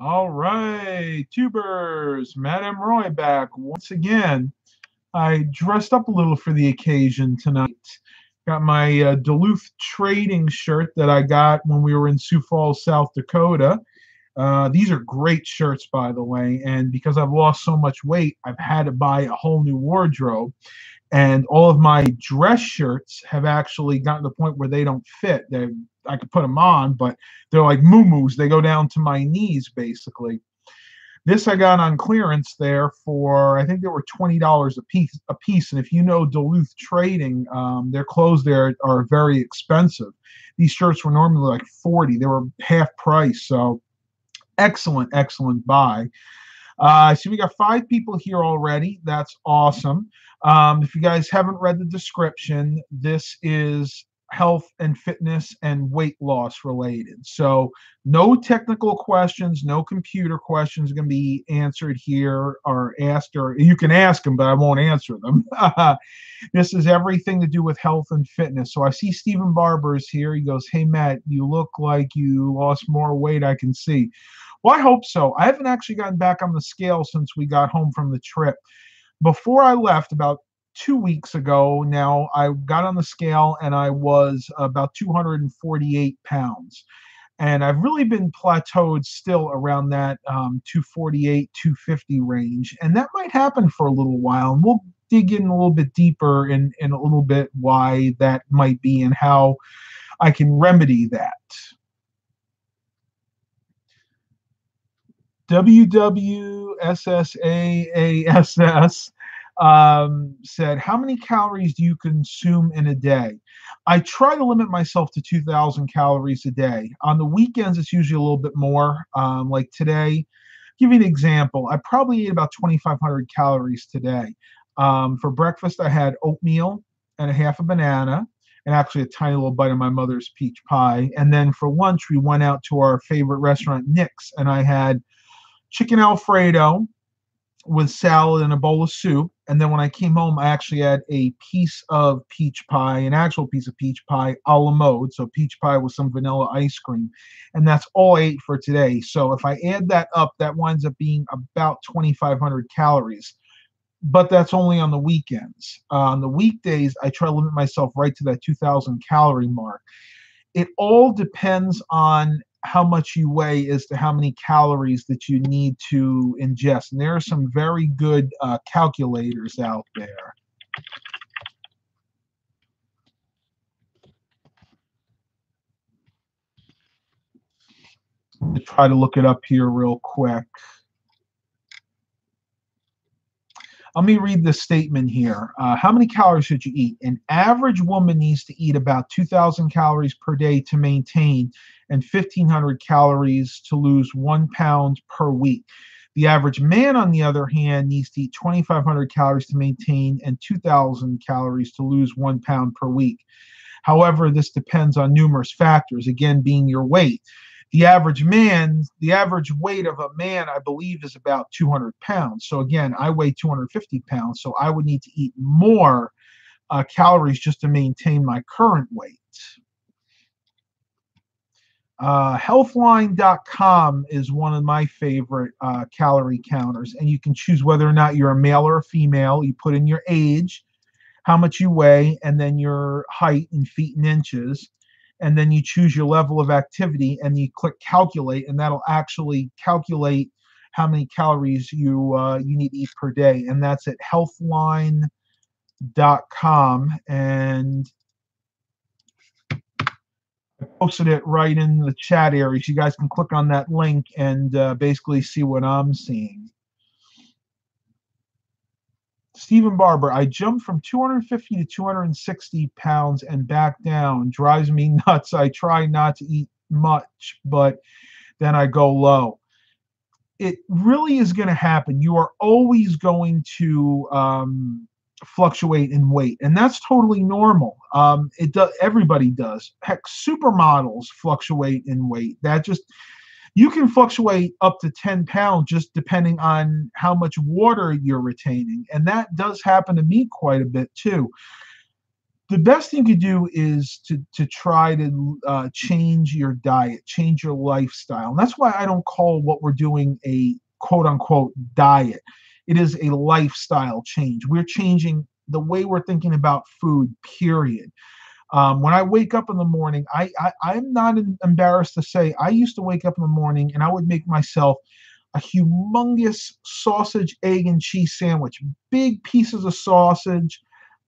All right, tubers, Madame Roy back once again. I dressed up a little for the occasion tonight. Got my Duluth trading shirt that I got when we were in Sioux Falls, South Dakota. These are great shirts, by the way, and because I've lost so much weight, I've had to buy a whole new wardrobe. And all of my dress shirts have actually gotten to the point where they don't fit. I could put them on, but they're like moo-moos. They go down to my knees, basically. This I got on clearance there for, I think they were $20 a piece. And if you know Duluth Trading, their clothes there are very expensive. These shirts were normally like 40. They were half price. So excellent, excellent buy. So we got 5 people here already. That's awesome. If you guys haven't read the description, this is health and fitness and weight loss related. So no technical questions, no computer questions are going to be answered here or asked, or you can ask them, but I won't answer them. This is everything to do with health and fitness. So I see Stephen Barber is here. He goes, "Hey, Matt, you look like you lost more weight, I can see." Well, I hope so. I haven't actually gotten back on the scale since we got home from the trip. Before I left, about 2 weeks ago now, I got on the scale and I was about 248 pounds. And I've really been plateaued still around that 248, 250 range. And that might happen for a little while. And we'll dig in a little bit deeper in a little bit why that might be and how I can remedy that. WWSSAASS said, "How many calories do you consume in a day?" I try to limit myself to 2,000 calories a day. On the weekends, it's usually a little bit more. Like today, give you an example. I probably ate about 2,500 calories today. For breakfast, I had oatmeal and a half a banana, and actually a tiny little bite of my mother's peach pie. And then for lunch, we went out to our favorite restaurant, Nick's, and I had chicken Alfredo with salad and a bowl of soup. And then when I came home, I actually had a piece of peach pie, an actual piece of peach pie a la mode. So peach pie with some vanilla ice cream. And that's all I ate for today. So if I add that up, that winds up being about 2,500 calories. But that's only on the weekends. On the weekdays, I try to limit myself right to that 2,000 calorie mark. It all depends on how much you weigh as to how many calories that you need to ingest. And there are some very good calculators out there. Let me try to look it up here real quick. Let me read this statement here. How many calories should you eat? An average woman needs to eat about 2,000 calories per day to maintain and 1,500 calories to lose 1 pound per week. The average man, on the other hand, needs to eat 2,500 calories to maintain and 2,000 calories to lose 1 pound per week. However, this depends on numerous factors, again, being your weight. The average weight of a man, I believe, is about 200 pounds. So again, I weigh 250 pounds, so I would need to eat more calories just to maintain my current weight. Healthline.com is one of my favorite calorie counters, and you can choose whether or not you're a male or a female. You put in your age, how much you weigh, and then your height in feet and inches. And then you choose your level of activity and you click calculate, and that'll actually calculate how many calories you need to eat per day. And that's at healthline.com. And I posted it right in the chat area. So you guys can click on that link and basically see what I'm seeing. Stephen Barber, I jumped from 250 to 260 pounds and back down. Drives me nuts. I try not to eat much, but then I go low. It really is going to happen. You are always going to fluctuate in weight, and that's totally normal. Everybody does. Heck, supermodels fluctuate in weight. You can fluctuate up to 10 pounds just depending on how much water you're retaining. And that does happen to me quite a bit too. The best thing you do is to try to change your diet, change your lifestyle. And that's why I don't call what we're doing a quote unquote diet. It is a lifestyle change. We're changing the way we're thinking about food, period. When I wake up in the morning, I'm not embarrassed to say I used to wake up in the morning and I would make myself a humongous sausage, egg, and cheese sandwich, big pieces of sausage,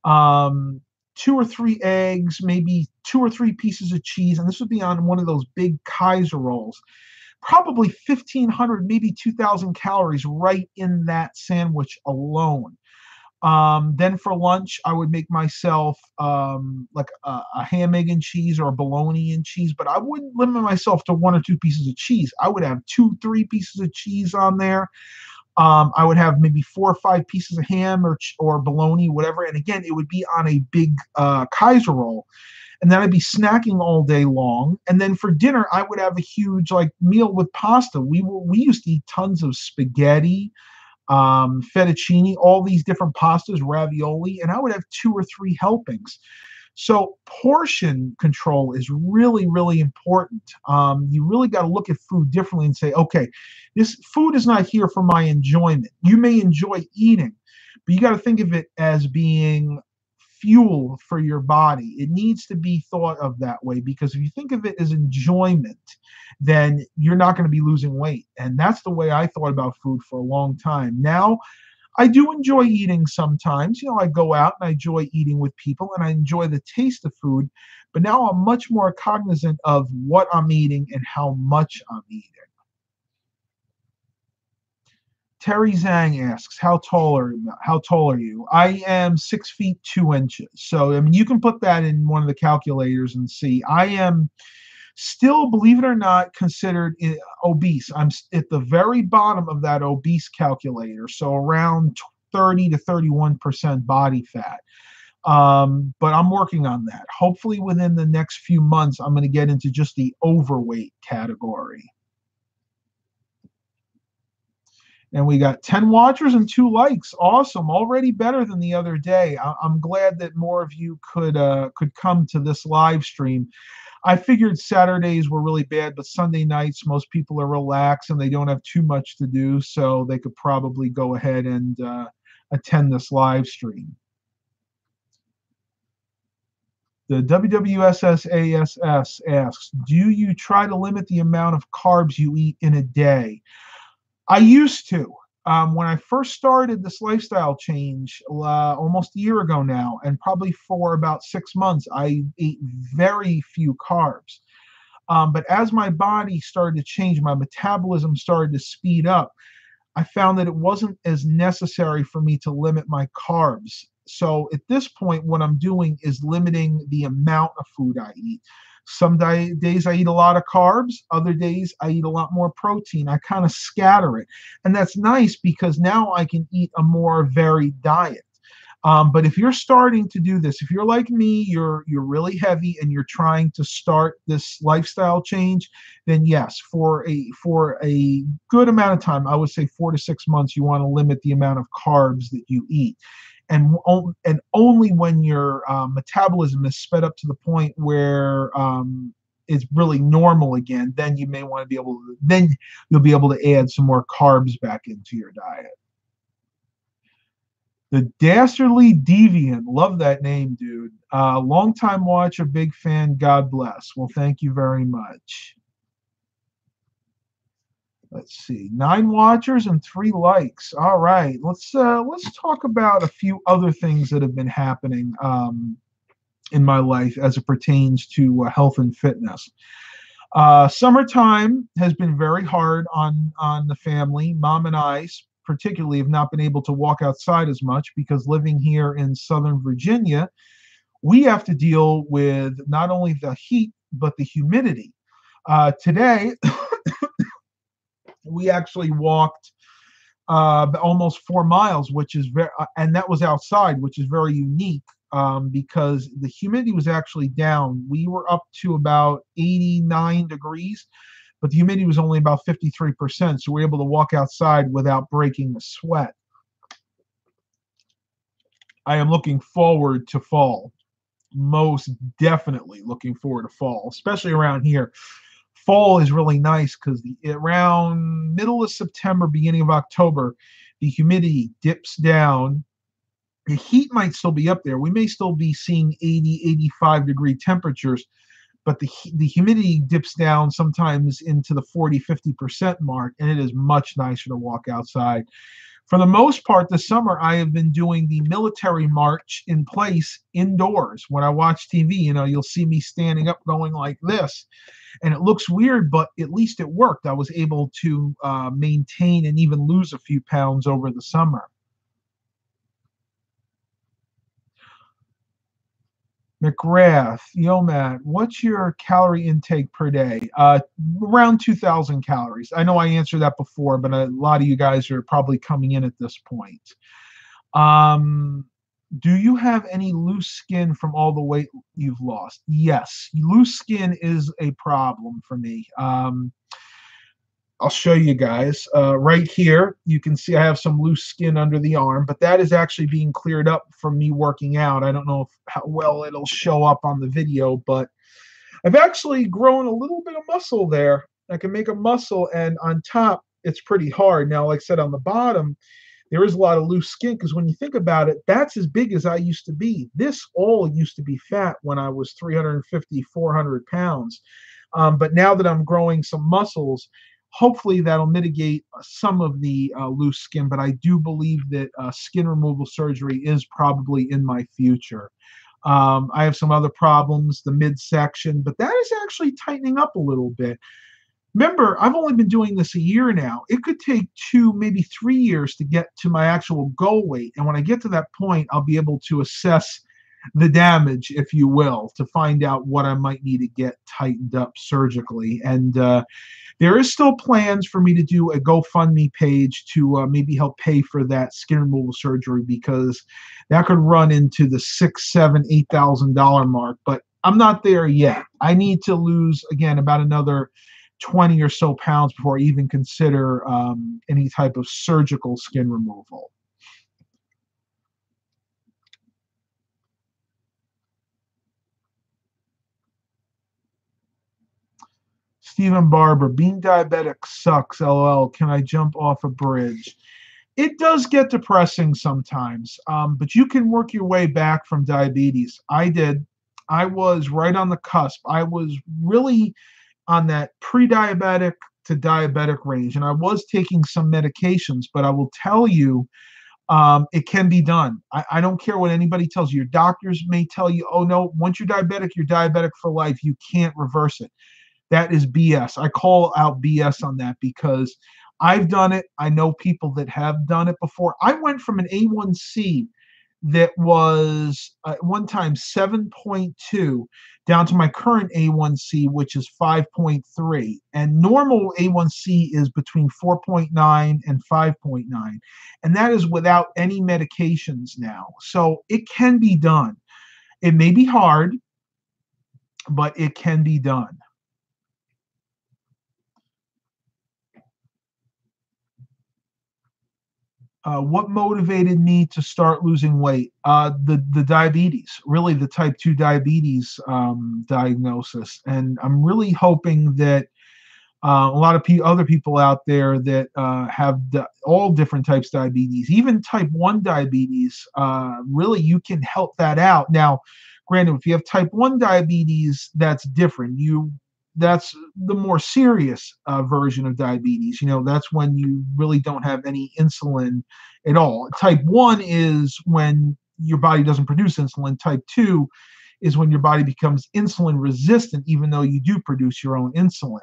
um, two or three eggs, maybe two or three pieces of cheese, and this would be on one of those big Kaiser rolls. Probably 1,500, maybe 2,000 calories right in that sandwich alone. Then for lunch, I would make myself like a ham, egg, and cheese or a bologna and cheese, but I wouldn't limit myself to one or two pieces of cheese. I would have two, three pieces of cheese on there. I would have maybe four or five pieces of ham or bologna, whatever. And again, it would be on a big Kaiser roll. And then I'd be snacking all day long. And then for dinner, I would have a huge like meal with pasta. We used to eat tons of spaghetti, fettuccine, all these different pastas, ravioli, and I would have two or three helpings. So portion control is really, really important. You really got to look at food differently and say, okay, this food is not here for my enjoyment. You may enjoy eating, but you got to think of it as being fuel for your body. It needs to be thought of that way because if you think of it as enjoyment, then you're not going to be losing weight. And that's the way I thought about food for a long time. Now, I do enjoy eating sometimes. You know, I go out and I enjoy eating with people and I enjoy the taste of food. But now I'm much more cognizant of what I'm eating and how much I'm eating. Terry Zhang asks, how tall are you? I am 6 feet 2 inches. So I mean, you can put that in one of the calculators and see. I am still, believe it or not, considered obese. I'm at the very bottom of that obese calculator, so around 30 to 31% body fat. But I'm working on that. Hopefully, within the next few months, I'm going to get into just the overweight category. And we got 10 watchers and 2 likes. Awesome. Already better than the other day. I'm glad that more of you could come to this live stream. I figured Saturdays were really bad, but Sunday nights, most people are relaxed and they don't have too much to do, so they could probably go ahead and attend this live stream. The WWSSASS asks, do you try to limit the amount of carbs you eat in a day? I used to. When I first started this lifestyle change almost a year ago now, and probably for about 6 months, I ate very few carbs. But as my body started to change, my metabolism started to speed up, I found that it wasn't as necessary for me to limit my carbs. So at this point, what I'm doing is limiting the amount of food I eat. Some days I eat a lot of carbs. Other days I eat a lot more protein. I kind of scatter it. And that's nice because now I can eat a more varied diet. But if you're starting to do this, if you're like me, you're really heavy and you're trying to start this lifestyle change, then yes, for a good amount of time, I would say 4 to 6 months, you want to limit the amount of carbs that you eat. And only when your metabolism is sped up to the point where it's really normal again, then you may want to be able to, then you'll be able to add some more carbs back into your diet. The Dastardly Deviant. Love that name, dude. Long-time watcher, big fan. God bless. Well, thank you very much. Let's see. 9 watchers and 3 likes. All right. Let's talk about a few other things that have been happening in my life as it pertains to health and fitness. Summertime has been very hard on the family. Mom and I particularly have not been able to walk outside as much because living here in Southern Virginia, we have to deal with not only the heat, but the humidity. Today, we actually walked almost 4 miles, which is and that was outside, which is very unique because the humidity was actually down. We were up to about 89 degrees, but the humidity was only about 53%, so we were able to walk outside without breaking a sweat. I am looking forward to fall. most definitely looking forward to fall, especially around here. Fall is really nice because around middle of September, beginning of October, the humidity dips down. The heat might still be up there. We may still be seeing 80, 85-degree temperatures, but the humidity dips down sometimes into the 40, 50% mark, and it is much nicer to walk outside. For the most part, this summer, I have been doing the military march in place indoors. When I watch TV, you'll see me standing up going like this. And it looks weird, but at least it worked. I was able to maintain and even lose a few pounds over the summer. McGrath, yo, Matt, what's your calorie intake per day? Around 2,000 calories. I know I answered that before, but a lot of you guys are probably coming in at this point. Do you have any loose skin from all the weight you've lost? Yes, loose skin is a problem for me. I'll show you guys. Right here, you can see I have some loose skin under the arm, but that is actually being cleared up from me working out. I don't know how well it'll show up on the video, but I've actually grown a little bit of muscle there. I can make a muscle, and on top, it's pretty hard. Now, like I said, on the bottom, there is a lot of loose skin because when you think about it, that's as big as I used to be. This all used to be fat when I was 350, 400 pounds. But now that I'm growing some muscles, hopefully that'll mitigate some of the loose skin. But I do believe that skin removal surgery is probably in my future. I have some other problems, the midsection, but that is actually tightening up a little bit. Remember, I've only been doing this a year now. It could take 2, maybe 3 years to get to my actual goal weight. And when I get to that point, I'll be able to assess the damage, if you will, to find out what I might need to get tightened up surgically. And there is still plans for me to do a GoFundMe page to maybe help pay for that skin removal surgery, because that could run into the $6,000, $7,000, $8,000 mark. But I'm not there yet. I need to lose, again, about another 20 or so pounds before I even consider any type of surgical skin removal. Stephen Barber, being diabetic sucks, LOL. Can I jump off a bridge? It does get depressing sometimes, but you can work your way back from diabetes. I did. I was right on the cusp. I was really on that pre-diabetic to diabetic range, and I was taking some medications, but I will tell you, it can be done. I don't care what anybody tells you. Your doctors may tell you, oh no, once you're diabetic for life. You can't reverse it. That is BS. I call out BS on that because I've done it. I know people that have done it before. I went from an A1C that was at one time 7.2 down to my current A1C, which is 5.3. And normal A1C is between 4.9 and 5.9. And that is without any medications now. So it can be done. It may be hard, but it can be done. What motivated me to start losing weight? The diabetes, really the type 2 diabetes diagnosis. And I'm really hoping that a lot of other people out there that have all different types of diabetes, even type 1 diabetes, really you can help that out. Now, granted, if you have type 1 diabetes, that's different. That's the more serious version of diabetes. That's when you really don't have any insulin at all. Type 1 is when your body doesn't produce insulin. Type 2 is when your body becomes insulin resistant, even though you do produce your own insulin.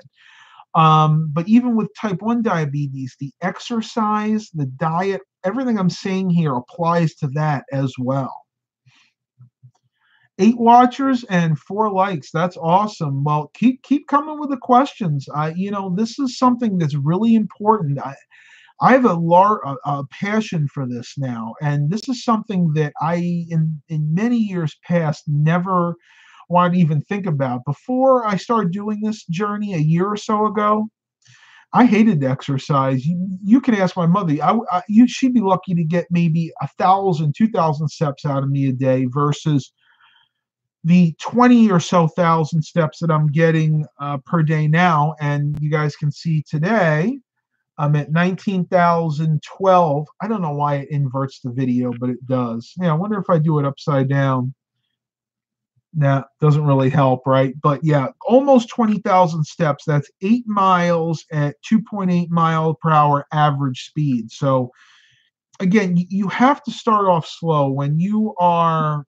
But even with type 1 diabetes, the exercise, the diet, everything I'm saying here applies to that as well. 8 watchers and 4 likes. That's awesome. Well, keep coming with the questions. This is something that's really important. I have a passion for this now, and this is something that I, in many years past, never wanted to even think about. Before I started doing this journey a year or so ago, I hated exercise. You can ask my mother. She'd be lucky to get maybe 1,000, 2,000 steps out of me a day versus the 20 or so thousand steps that I'm getting per day now. And you guys can see today I'm at 19,012. I don't know why it inverts the video, but it does. Yeah, I wonder if I do it upside down. Nah, doesn't really help, right? But yeah, almost 20,000 steps. That's 8 miles at 2.8 mile per hour average speed. So again, you have to start off slow when you are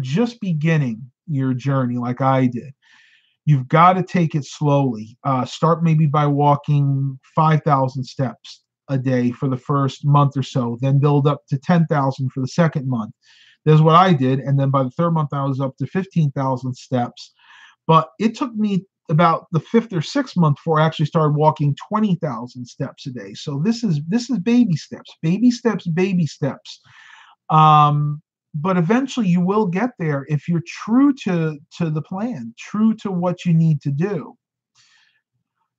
just beginning your journey, like I did. You've got to take it slowly. Start maybe by walking 5,000 steps a day for the first month or so, then build up to 10,000 for the second month. That's what I did. And then by the third month, I was up to 15,000 steps. But it took me about the fifth or sixth month before I actually started walking 20,000 steps a day. So this is baby steps, baby steps, baby steps. But eventually you will get there if you're true to the plan, true to what you need to do.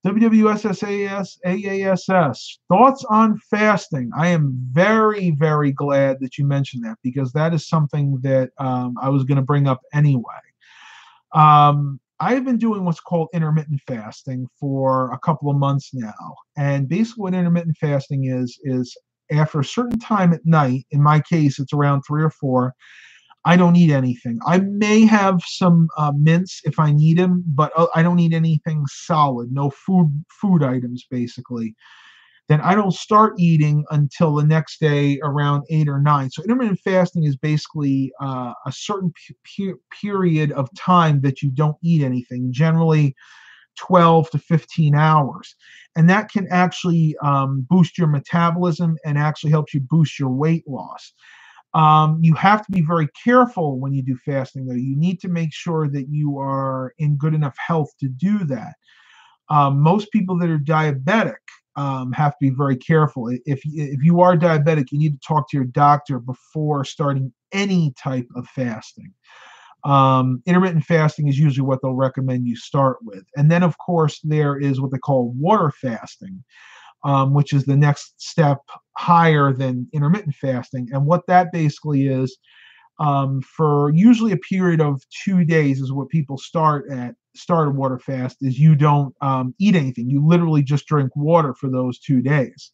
WWSSAS AASS, thoughts on fasting. I am very, very glad that you mentioned that, because that is something that I was going to bring up anyway. I have been doing what's called intermittent fasting for a couple of months now. And basically what intermittent fasting is after a certain time at night, in my case, it's around 3 or 4, I don't eat anything. I may have some mints if I need them, but I don't eat anything solid, no food items, basically. Then I don't start eating until the next day around 8 or 9. So intermittent fasting is basically a certain period of time that you don't eat anything, generally 12 to 15 hours. And that can actually boost your metabolism and actually helps you boost your weight loss. You have to be very careful when you do fasting, though. You need to make sure that you are in good enough health to do that. Most people that are diabetic have to be very careful. If you are diabetic, you need to talk to your doctor before starting any type of fasting. Intermittent fasting is usually what they'll recommend you start with. And then, of course, there is what they call water fasting, which is the next step higher than intermittent fasting. And what that basically is, for usually a period of 2 days is what people start a water fast, is you don't eat anything. You literally just drink water for those 2 days.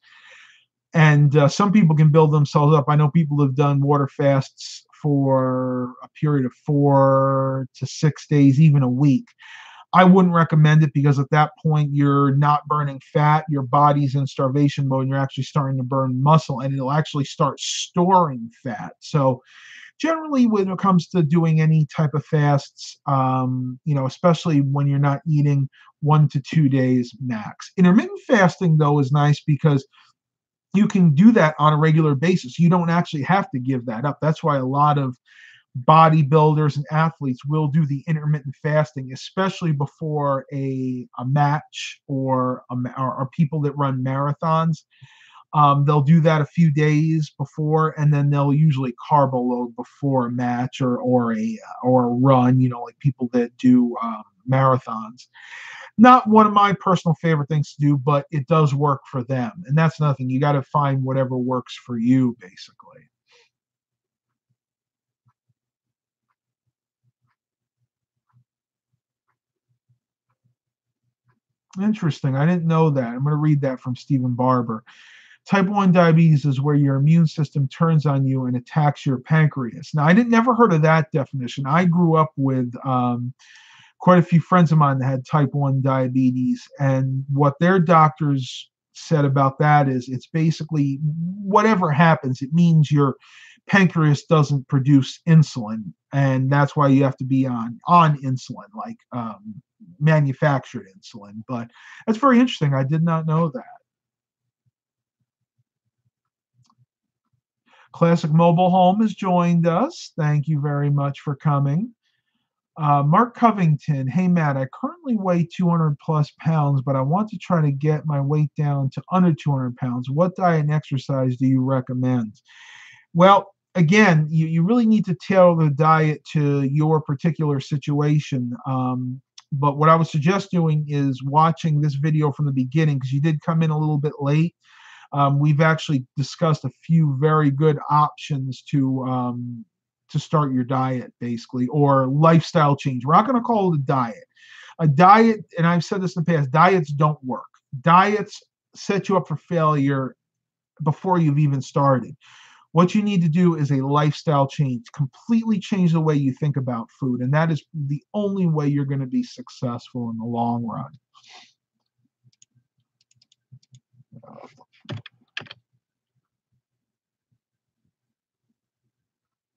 And some people can build themselves up. I know people have done water fasts for a period of 4 to 6 days, even a week. I wouldn't recommend it, because at that point you're not burning fat, your body's in starvation mode, and you're actually starting to burn muscle, and it'll actually start storing fat. So generally when it comes to doing any type of fasts, especially when you're not eating, 1 to 2 days max. Intermittent fasting, though, is nice because you can do that on a regular basis. You don't actually have to give that up. That's why a lot of bodybuilders and athletes will do the intermittent fasting, especially before a match or people that run marathons. They'll do that a few days before, and then they'll usually carb load before a match or a run. Like people that do marathons. Not one of my personal favorite things to do, but it does work for them, and that's nothing. You got to find whatever works for you, basically. Interesting. I didn't know that. I'm going to read that from Stephen Barber. Type 1 diabetes is where your immune system turns on you and attacks your pancreas. Now, I didn't never heard of that definition. I grew up with quite a few friends of mine that had type 1 diabetes, and what their doctors said about that is it's basically whatever happens, it means your pancreas doesn't produce insulin, and that's why you have to be on insulin, like manufactured insulin. But that's very interesting. I did not know that. Classic Mobile Home has joined us. Thank you very much for coming. Mark Covington, hey Matt, I currently weigh 200 plus pounds, but I want to try to get my weight down to under 200 pounds. What diet and exercise do you recommend? Well, again, you really need to tailor the diet to your particular situation. But what I would suggest doing is watching this video from the beginning, because you did come in a little bit late. We've actually discussed a few very good options to to start your diet, basically, or lifestyle change. We're not going to call it a diet. A diet, and I've said this in the past, diets don't work. Diets set you up for failure before you've even started. What you need to do is a lifestyle change, completely change the way you think about food. And that is the only way you're going to be successful in the long run.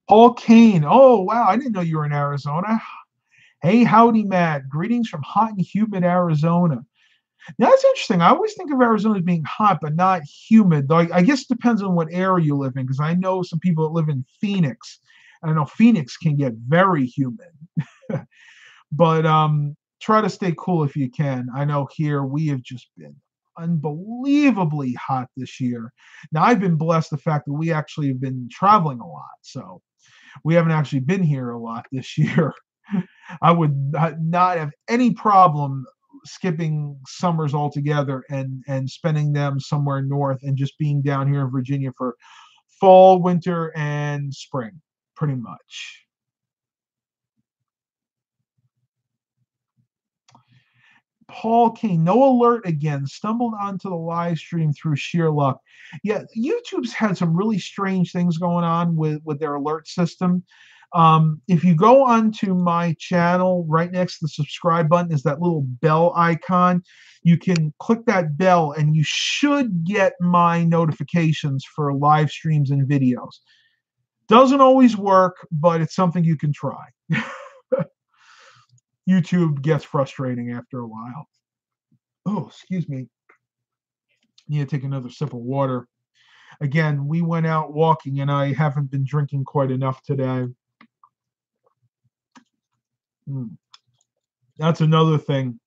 Paul Kane. Oh, wow. I didn't know you were in Arizona. Hey, howdy, Matt. Greetings from hot and humid Arizona. Now, that's interesting. I always think of Arizona as being hot, but not humid. Though I guess it depends on what area you live in, because I know some people that live in Phoenix. I know Phoenix can get very humid. But try to stay cool if you can. I know here we have just been unbelievably hot this year. Now, I've been blessed the fact that we actually have been traveling a lot. So we haven't actually been here a lot this year. I would not have any problem skipping summers altogether and spending them somewhere north and just being down here in Virginia for fall, winter, and spring, pretty much. Paul King, no alert again, stumbled onto the live stream through sheer luck. Yeah, YouTube's had some really strange things going on with their alert system. If you go onto my channel, right next to the subscribe button is that little bell icon. You can click that bell and you should get my notifications for live streams and videos. Doesn't always work, but it's something you can try. YouTube gets frustrating after a while. Oh, excuse me. Need to take another sip of water. Again, we went out walking and I haven't been drinking quite enough today. That's another thing.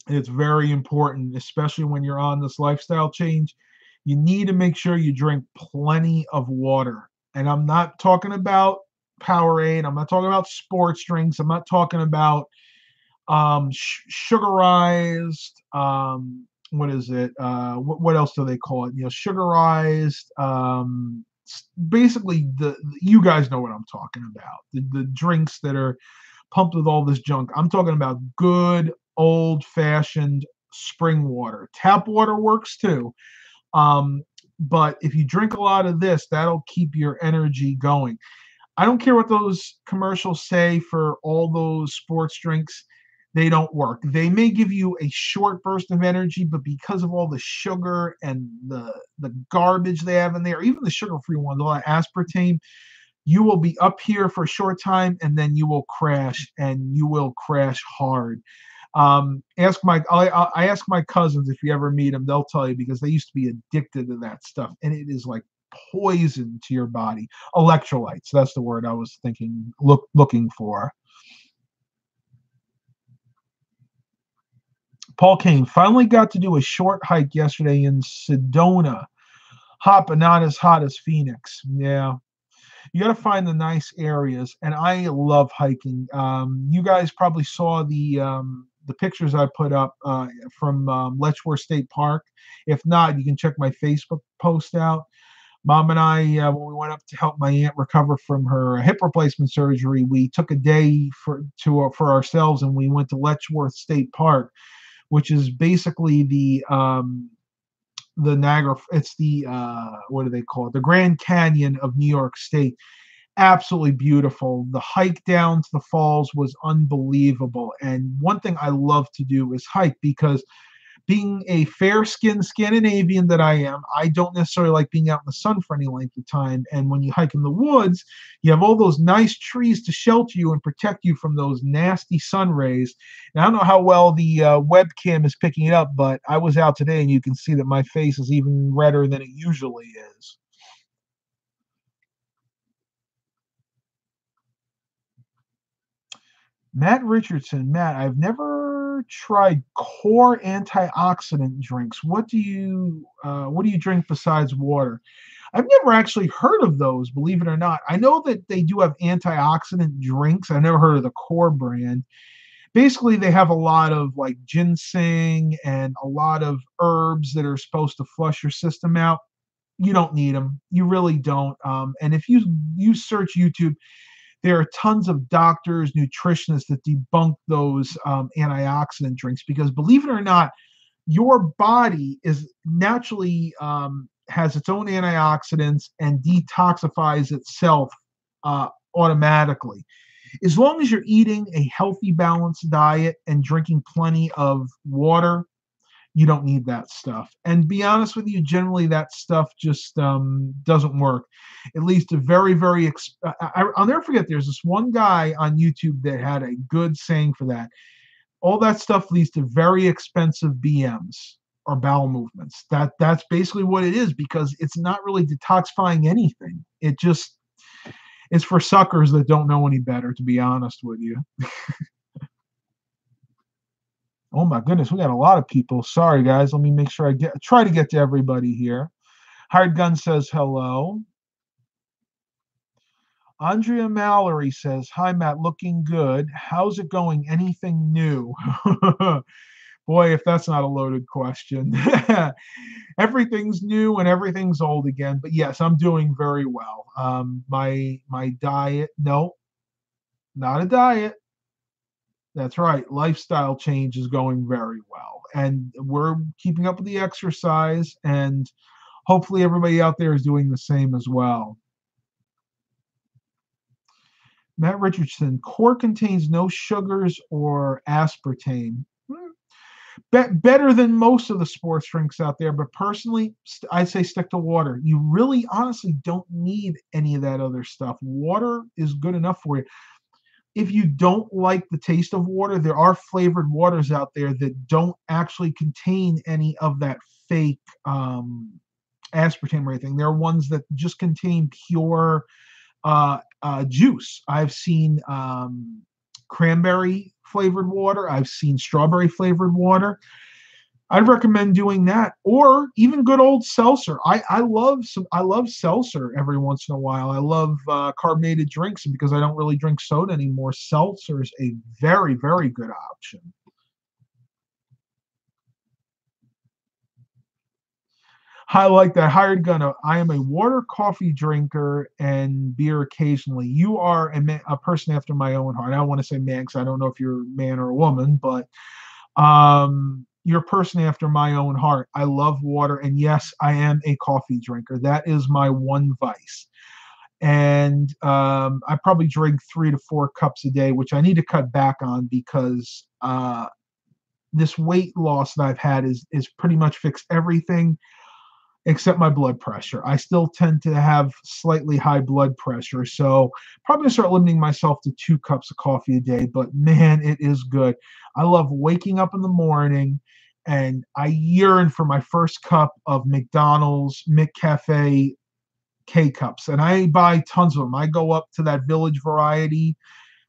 It's very important, especially when you're on this lifestyle change. You need to make sure you drink plenty of water. And I'm not talking about Powerade. I'm not talking about sports drinks. I'm not talking about sugarized. What is it? What else do they call it? Sugarized. Basically, you guys know what I'm talking about. The drinks that are pumped with all this junk. I'm talking about good old-fashioned spring water. Tap water works too. But if you drink a lot of this, that'll keep your energy going. I don't care what those commercials say for all those sports drinks. They don't work. They may give you a short burst of energy, but because of all the sugar and the garbage they have in there, even the sugar-free ones, all that aspartame, you will be up here for a short time and then you will crash, and you will crash hard. I ask my cousins, if you ever meet them, they'll tell you, because they used to be addicted to that stuff, and it is like poison to your body. Electrolytes, that's the word I was looking for. Paul Kane finally got to do a short hike yesterday in Sedona. Hot, but not as hot as Phoenix. Yeah. You got to find the nice areas, and I love hiking. You guys probably saw the pictures I put up from Letchworth State Park. If not, you can check my Facebook post out. Mom and I, when we went up to help my aunt recover from her hip replacement surgery, we took a day for ourselves, and we went to Letchworth State Park, which is basically the Niagara. It's the what do they call it? The Grand Canyon of New York State. Absolutely beautiful. The hike down to the falls was unbelievable. And one thing I love to do is hike, because being a fair-skinned Scandinavian that I am, I don't necessarily like being out in the sun for any length of time. And when you hike in the woods, you have all those nice trees to shelter you and protect you from those nasty sun rays. And I don't know how well the webcam is picking it up, but I was out today and you can see that my face is even redder than it usually is. Matt Richardson, Matt, I've never tried core antioxidant drinks. What do you drink besides water? I've never actually heard of those, believe it or not. I know that they do have antioxidant drinks. I've never heard of the core brand. Basically, they have a lot of like ginseng and a lot of herbs that are supposed to flush your system out. You don't need them. You really don't. And if you search YouTube, There are tons of doctors, nutritionists that debunk those antioxidant drinks because, believe it or not, your body is naturally has its own antioxidants and detoxifies itself automatically. As long as you're eating a healthy, balanced diet and drinking plenty of water, you don't need that stuff. And to be honest with you, generally that stuff just doesn't work. It leads to very, very. I'll never forget. There's this one guy on YouTube that had a good saying for that. All that stuff leads to very expensive BMs or bowel movements. That's basically what it is because it's not really detoxifying anything. It just it's for suckers that don't know any better, to be honest with you. Oh my goodness, we got a lot of people. Sorry guys, let me make sure I try to get to everybody here. Hired Gun says hello. Andrea Mallory says, hi Matt, looking good. How's it going? Anything new? Boy, if that's not a loaded question. Everything's new and everything's old again. But yes, I'm doing very well. My diet, no, not a diet. That's right. Lifestyle change is going very well. And we're keeping up with the exercise, and hopefully everybody out there is doing the same as well. Matt Richardson, core contains no sugars or aspartame. Better than most of the sports drinks out there, but personally, I'd say stick to water. You really, honestly don't need any of that other stuff. Water is good enough for you. If you don't like the taste of water, there are flavored waters out there that don't actually contain any of that fake aspartame or anything. There are ones that just contain pure juice. I've seen cranberry flavored water. I've seen strawberry flavored water. I'd recommend doing that, or even good old seltzer. I love seltzer every once in a while. I love carbonated drinks, and because I don't really drink soda anymore, seltzer is a very, very good option. I like that. Hired Gunner. I am a water, coffee drinker, and beer occasionally. You are a person after my own heart. I don't want to say man because I don't know if you're a man or a woman, but you're a person after my own heart. I love water, and yes, I am a coffee drinker. That is my one vice. And I probably drink 3 to 4 cups a day, which I need to cut back on because this weight loss that I've had is pretty much fixed everything except my blood pressure. I still tend to have slightly high blood pressure, so probably gonna start limiting myself to 2 cups of coffee a day, but man, it is good. I love waking up in the morning and I yearn for my first cup of McDonald's McCafe K-Cups, and I buy tons of them. I go up to that Village Variety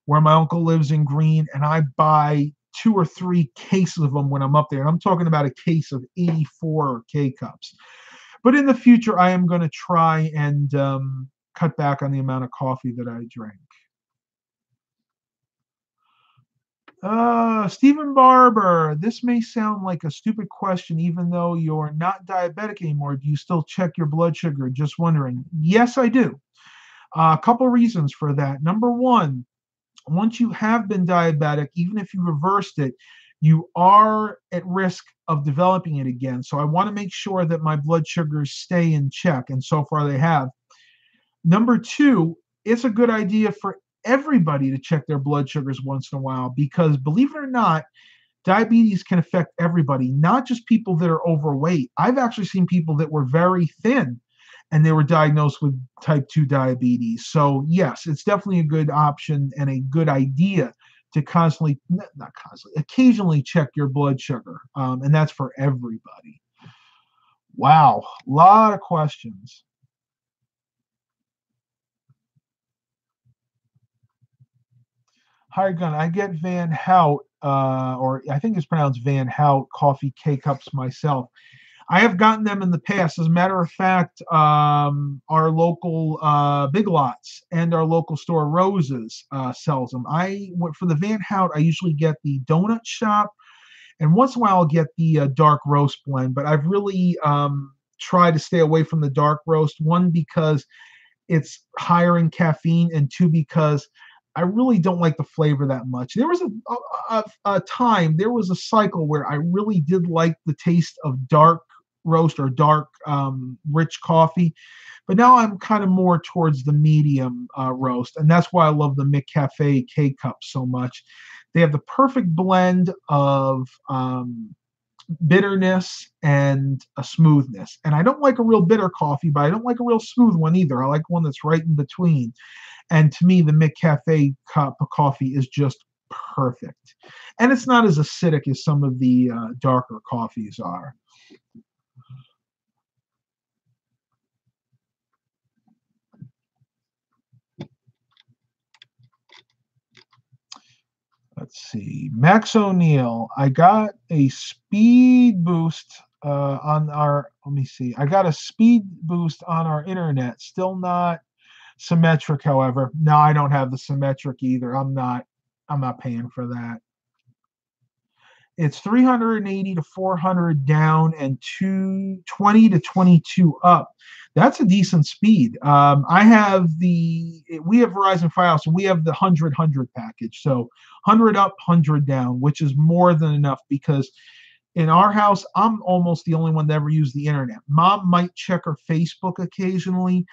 where my uncle lives in Green, and I buy 2 or 3 cases of them when I'm up there, and I'm talking about a case of 84 K-Cups. But in the future, I am going to try and cut back on the amount of coffee that I drink. Stephen Barber, this may sound like a stupid question, even though you're not diabetic anymore. Do you still check your blood sugar? Just wondering. Yes, I do. A couple reasons for that. Number one, once you have been diabetic, even if you reversed it, you are at risk of developing it again. So I want to make sure that my blood sugars stay in check, and so far they have. Number two, it's a good idea for everybody to check their blood sugars once in a while because, believe it or not, diabetes can affect everybody, not just people that are overweight. I've actually seen people that were very thin and they were diagnosed with type 2 diabetes. So yes, it's definitely a good option and a good idea to occasionally check your blood sugar. And that's for everybody. Wow, a lot of questions. Hi, Gun. I get Van Hout, or I think it's pronounced Van Hout coffee K-Cups myself. I have gotten them in the past. As a matter of fact, our local Big Lots and our local store Roses sells them. For the Van Hout, I usually get the donut shop, and once in a while I'll get the dark roast blend. But I've really tried to stay away from the dark roast. One, because it's higher in caffeine, and two, because I really don't like the flavor that much. There was a time, there was a cycle where I really did like the taste of dark roast or dark rich coffee, but now I'm kind of more towards the medium roast, and that's why I love the McCafe K cups so much. They have the perfect blend of bitterness and a smoothness. And I don't like a real bitter coffee, but I don't like a real smooth one either. I like one that's right in between. And to me, the McCafe cup of coffee is just perfect. And it's not as acidic as some of the darker coffees are. Let's see. Max O'Neill, I got a speed boost on our, let me see. I got a speed boost on our internet. Still not symmetric, however. No, I don't have the symmetric either. I'm not paying for that. It's 380 to 400 down and 220 to 22 up. That's a decent speed. We have Verizon Fios, and we have the 100 package. So 100 up, 100 down, which is more than enough because in our house, I'm almost the only one that ever used the internet. Mom might check her Facebook occasionally.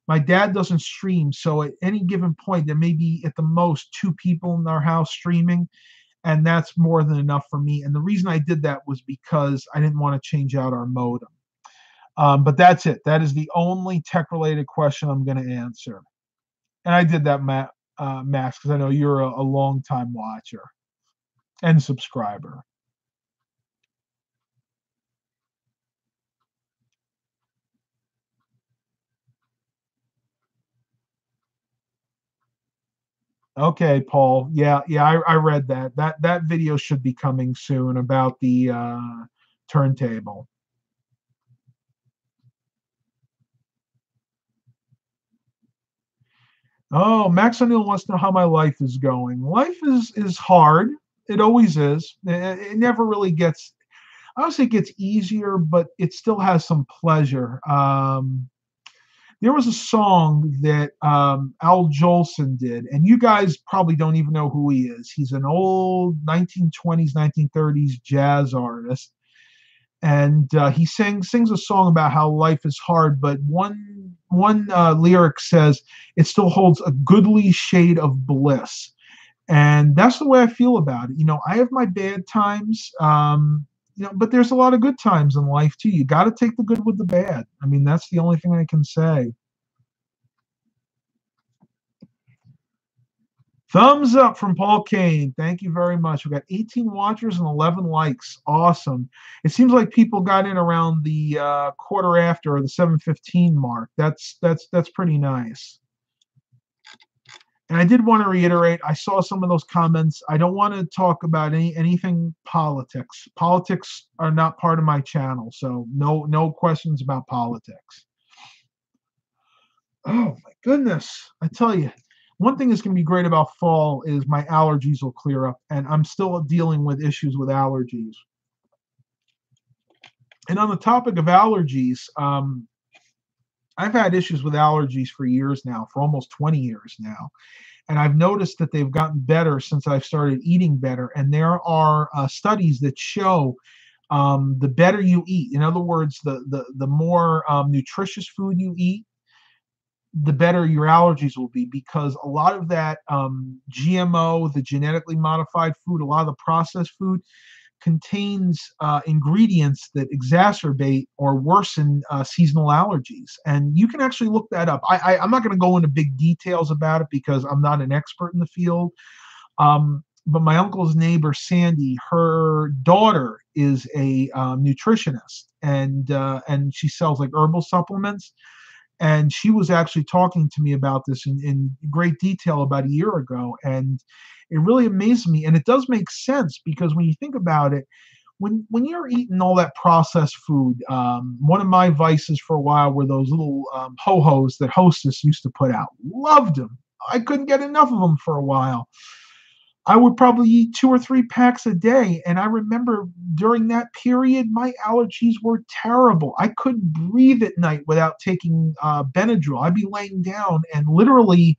My dad doesn't stream. So at any given point, there may be at the most two people in our house streaming, and that's more than enough for me. And the reason I did that was because I didn't want to change out our modem. But that's it. That is the only tech-related question I'm going to answer. And I did that, Max, because I know you're a long-time watcher and subscriber. Okay, Paul. Yeah, I read that. That video should be coming soon about the turntable. Oh, Max O'Neill wants to know how my life is going. Life is hard. It always is. It never really gets. I don't say it gets easier, but it still has some pleasure. There was a song that Al Jolson did, and you guys probably don't even know who he is. He's an old 1920s, 1930s jazz artist, and he sings a song about how life is hard. But one lyric says it still holds a goodly shade of bliss, and that's the way I feel about it. I have my bad times. But there's a lot of good times in life too. You got to take the good with the bad. I mean, that's the only thing I can say. Thumbs up from Paul Kane. Thank you very much. We got 18 watchers and 11 likes. Awesome. It seems like people got in around the quarter after or the 7:15 mark. That's pretty nice. And I did want to reiterate, I saw some of those comments. I don't want to talk about anything politics. Politics are not part of my channel, so no questions about politics. Oh my goodness. I tell you, one thing that's going to be great about fall is my allergies will clear up, and I'm still dealing with issues with allergies. And on the topic of allergies, I've had issues with allergies for years now, for almost 20 years now. And I've noticed that they've gotten better since I've started eating better. And there are studies that show the better you eat, in other words, the more nutritious food you eat, the better your allergies will be, because a lot of that GMO, the genetically modified food, a lot of the processed food contains ingredients that exacerbate or worsen seasonal allergies. And you can actually look that up. I'm not going to go into big details about it because I'm not an expert in the field. But my uncle's neighbor, Sandy, her daughter is a nutritionist, and she sells like herbal supplements. And she was actually talking to me about this in great detail about a year ago. And it really amazed me. And it does make sense, because when you think about it, when you're eating all that processed food, one of my vices for a while were those little ho-hos that Hostess used to put out. Loved them. I couldn't get enough of them for a while. I would probably eat 2 or 3 packs a day. And I remember during that period, my allergies were terrible. I couldn't breathe at night without taking Benadryl. I'd be laying down and literally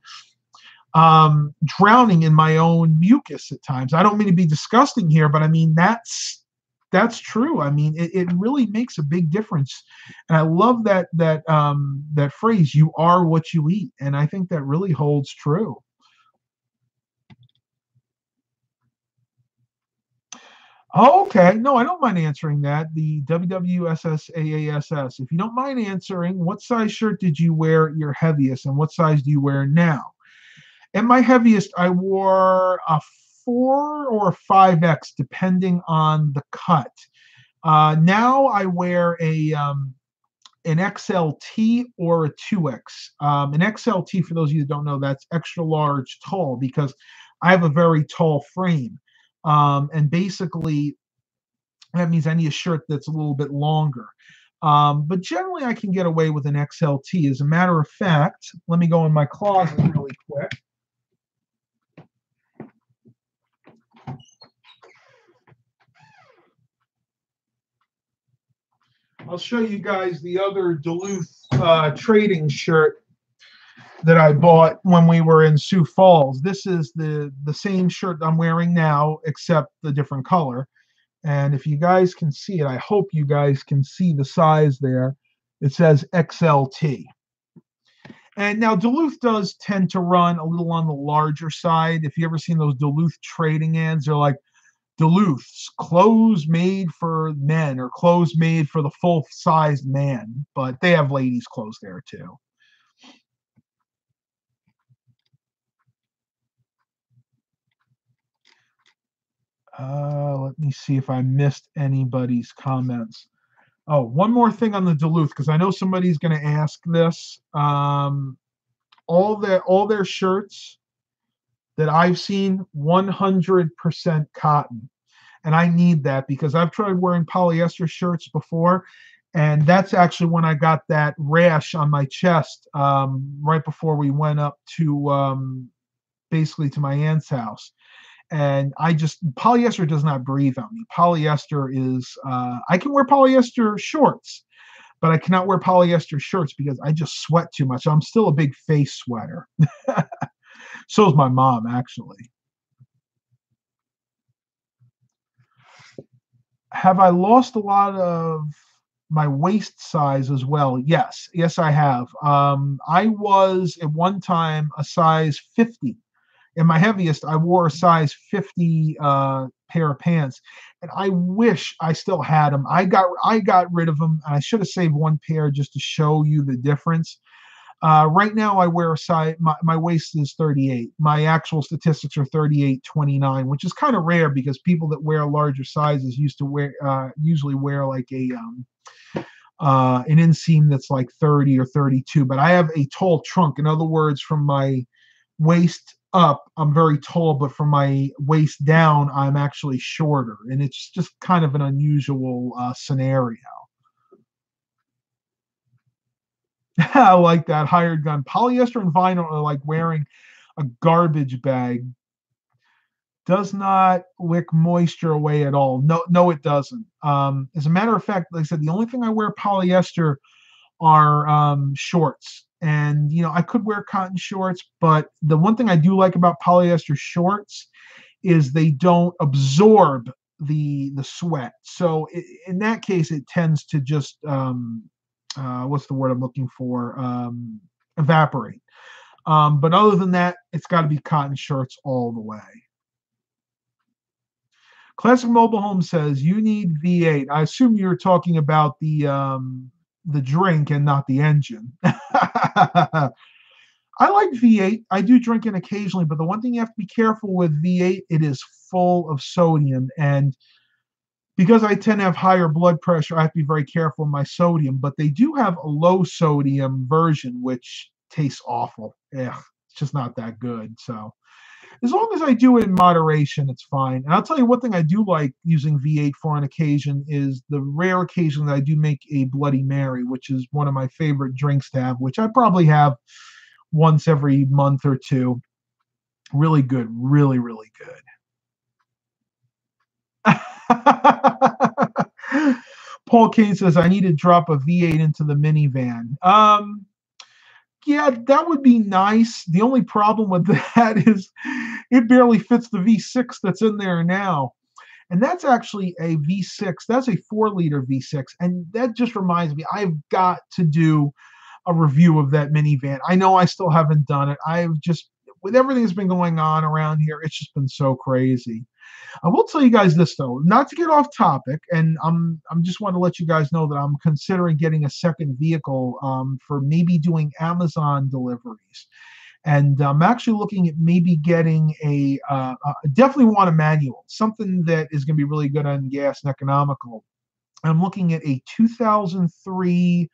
drowning in my own mucus at times. I don't mean to be disgusting here, but I mean that's true. I mean, it really makes a big difference. And I love that phrase, "You are what you eat," and I think that really holds true. Oh, okay. No, I don't mind answering that. The WWSSAASS. If you don't mind answering, what size shirt did you wear at your heaviest, and what size do you wear now? At my heaviest, I wore a 4 or 5X, depending on the cut. Now I wear an XLT or a 2X. An XLT, for those of you that don't know, that's extra large tall because I have a very tall frame. And basically, that means I need a shirt that's a little bit longer. But generally, I can get away with an XLT. As a matter of fact, let me go in my closet really quick. I'll show you guys the other Duluth trading shirt that I bought when we were in Sioux Falls. This is the same shirt I'm wearing now, except the different color. And if you guys can see it, I hope you guys can see the size there. It says XLT. And now Duluth does tend to run a little on the larger side. If you ever seen those Duluth trading ads, they're like, Duluth's clothes made for men or clothes made for the full-sized man, but they have ladies' clothes there too. Let me see if I missed anybody's comments. Oh, one more thing on the Duluth, because I know somebody's going to ask this. All their shirts that I've seen, 100% cotton. And I need that because I've tried wearing polyester shirts before, and that's actually when I got that rash on my chest right before we went up to basically to my aunt's house. And polyester does not breathe on me. Polyester is I can wear polyester shorts, but I cannot wear polyester shirts because I just sweat too much. I'm still a big face sweater. So is my mom, actually. Have I lost a lot of my waist size as well? Yes, I have. I was at one time a size 50. In my heaviest, I wore a size 50 pair of pants, and I wish I still had them. I got rid of them, and I should have saved one pair just to show you the difference. Right now, I wear a size. My waist is 38. My actual statistics are 38-29, which is kind of rare because people that wear larger sizes usually wear like an inseam that's like 30 or 32. But I have a tall trunk. In other words, from my waist up, I'm very tall, but from my waist down, I'm actually shorter, and it's just kind of an unusual scenario. I like that hired gun. Polyester and vinyl are like wearing a garbage bag. Does not wick moisture away at all. No, no, it doesn't. As a matter of fact, like I said, the only thing I wear polyester are shorts. And I could wear cotton shorts, but the one thing I do like about polyester shorts is they don't absorb the sweat. So in that case, it tends to just what's the word I'm looking for? Evaporate. But other than that, it's got to be cotton shirts all the way. Classic Mobile Home says you need V8. I assume you're talking about the drink and not the engine. I like V8. I do drink it occasionally, but the one thing you have to be careful with V8, it is full of sodium. And because I tend to have higher blood pressure, I have to be very careful with my sodium. But they do have a low sodium version, which tastes awful. Yeah, it's just not that good. So as long as I do it in moderation, it's fine. And I'll tell you one thing I do like using V8 for on occasion is the rare occasion that I do make a Bloody Mary, which is one of my favorite drinks to have, which I probably have once every month or two. Really good, really, really good. Paul Kane says, I need to drop a V8 into the minivan. Yeah, that would be nice. The only problem with that is it barely fits the V6 that's in there now. And that's actually a V6. That's a 4-liter V6. And that just reminds me, I've got to do a review of that minivan. I know I still haven't done it. I've just, with everything that's been going on around here, it's just been so crazy. I will tell you guys this though, not to get off topic, and I'm just want to let you guys know that I'm considering getting a second vehicle for maybe doing Amazon deliveries, and I'm actually looking at maybe getting definitely want a manual, something that is going to be really good on gas and economical. I'm looking at a 2003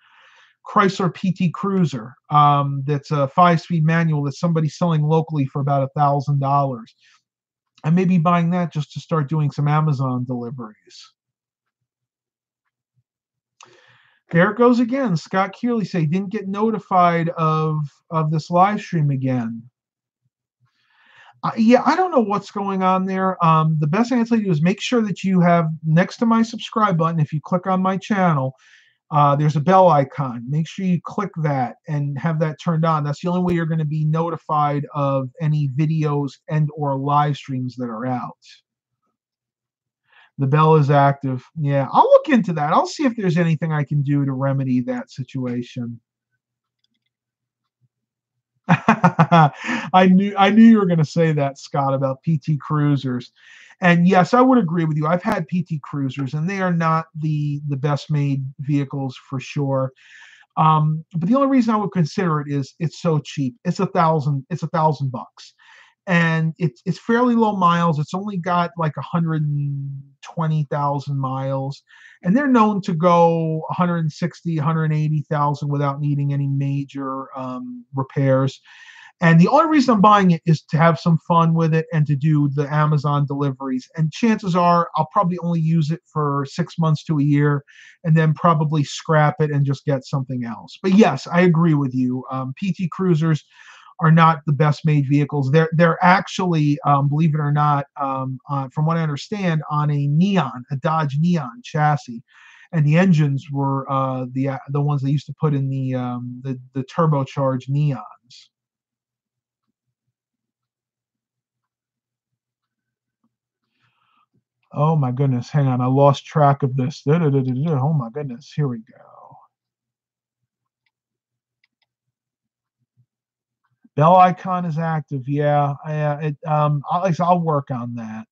Chrysler PT Cruiser that's a 5-speed manual that somebody's selling locally for about $1,000. I may be buying that just to start doing some Amazon deliveries. There it goes again. Scott Kearley say didn't get notified of this live stream again. Yeah, I don't know what's going on there. The best thing I'd say to you is make sure that you have next to my subscribe button, if you click on my channel, there's a bell icon. Make sure you click that and have that turned on. That's the only way you're going to be notified of any videos and or live streams that are out. The bell is active. Yeah, I'll look into that. I'll see if there's anything I can do to remedy that situation. I knew you were going to say that, Scott, about PT Cruisers. And yes, I would agree with you. I've had PT Cruisers, and they are not the best made vehicles for sure. But the only reason I would consider it is it's so cheap. It's $1,000, and it's fairly low miles. It's only got like 120,000 miles, and they're known to go 160, 180,000 without needing any major repairs. And the only reason I'm buying it is to have some fun with it and to do the Amazon deliveries. And chances are I'll probably only use it for 6 months to a year and then probably scrap it and just get something else. But yes, I agree with you. PT Cruisers are not the best made vehicles. They're actually, believe it or not, from what I understand, on a Dodge Neon chassis. And the engines were the ones they used to put in the turbocharged Neons. Oh my goodness, hang on, I lost track of this. Oh my goodness, here we go. Bell icon is active. Yeah, I'll work on that.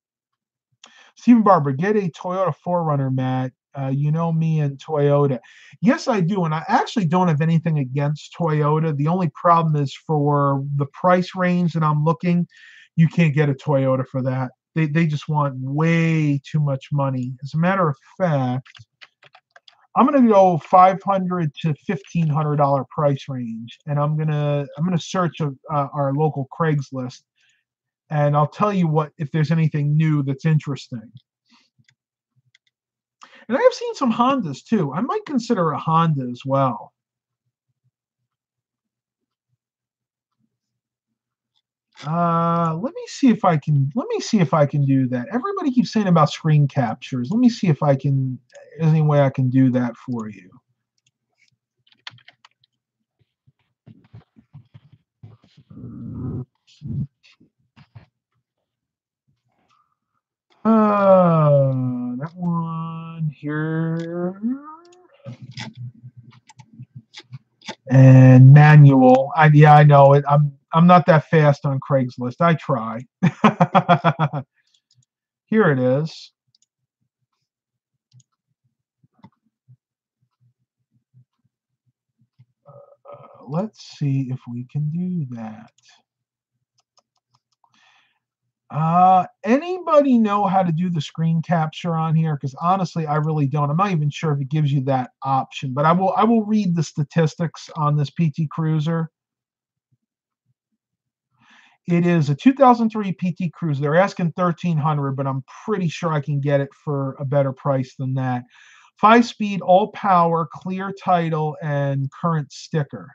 Stephen Barber, get a Toyota 4Runner, Matt. You know me and Toyota. Yes, I do, and I actually don't have anything against Toyota. The only problem is for the price range that I'm looking, you can't get a Toyota for that. They just want way too much money. As a matter of fact, I'm gonna go $500 to $1,500 price range, and I'm gonna search our local Craigslist, and I'll tell you what if there's anything new that's interesting. And I have seen some Hondas too. I might consider a Honda as well. Let me see if I can do that. Everybody keeps saying about screen captures. Let me see if there's any way I can do that for you. That one here. And manual. Yeah, I know it. I'm not that fast on Craigslist. I try. Here it is. Let's see if we can do that. Anybody know how to do the screen capture on here? Because honestly, I really don't. I'm not even sure if it gives you that option. But I will read the statistics on this PT Cruiser. It is a 2003 PT Cruiser. They're asking $1,300, but I'm pretty sure I can get it for a better price than that. 5-speed, all power, clear title, and current sticker.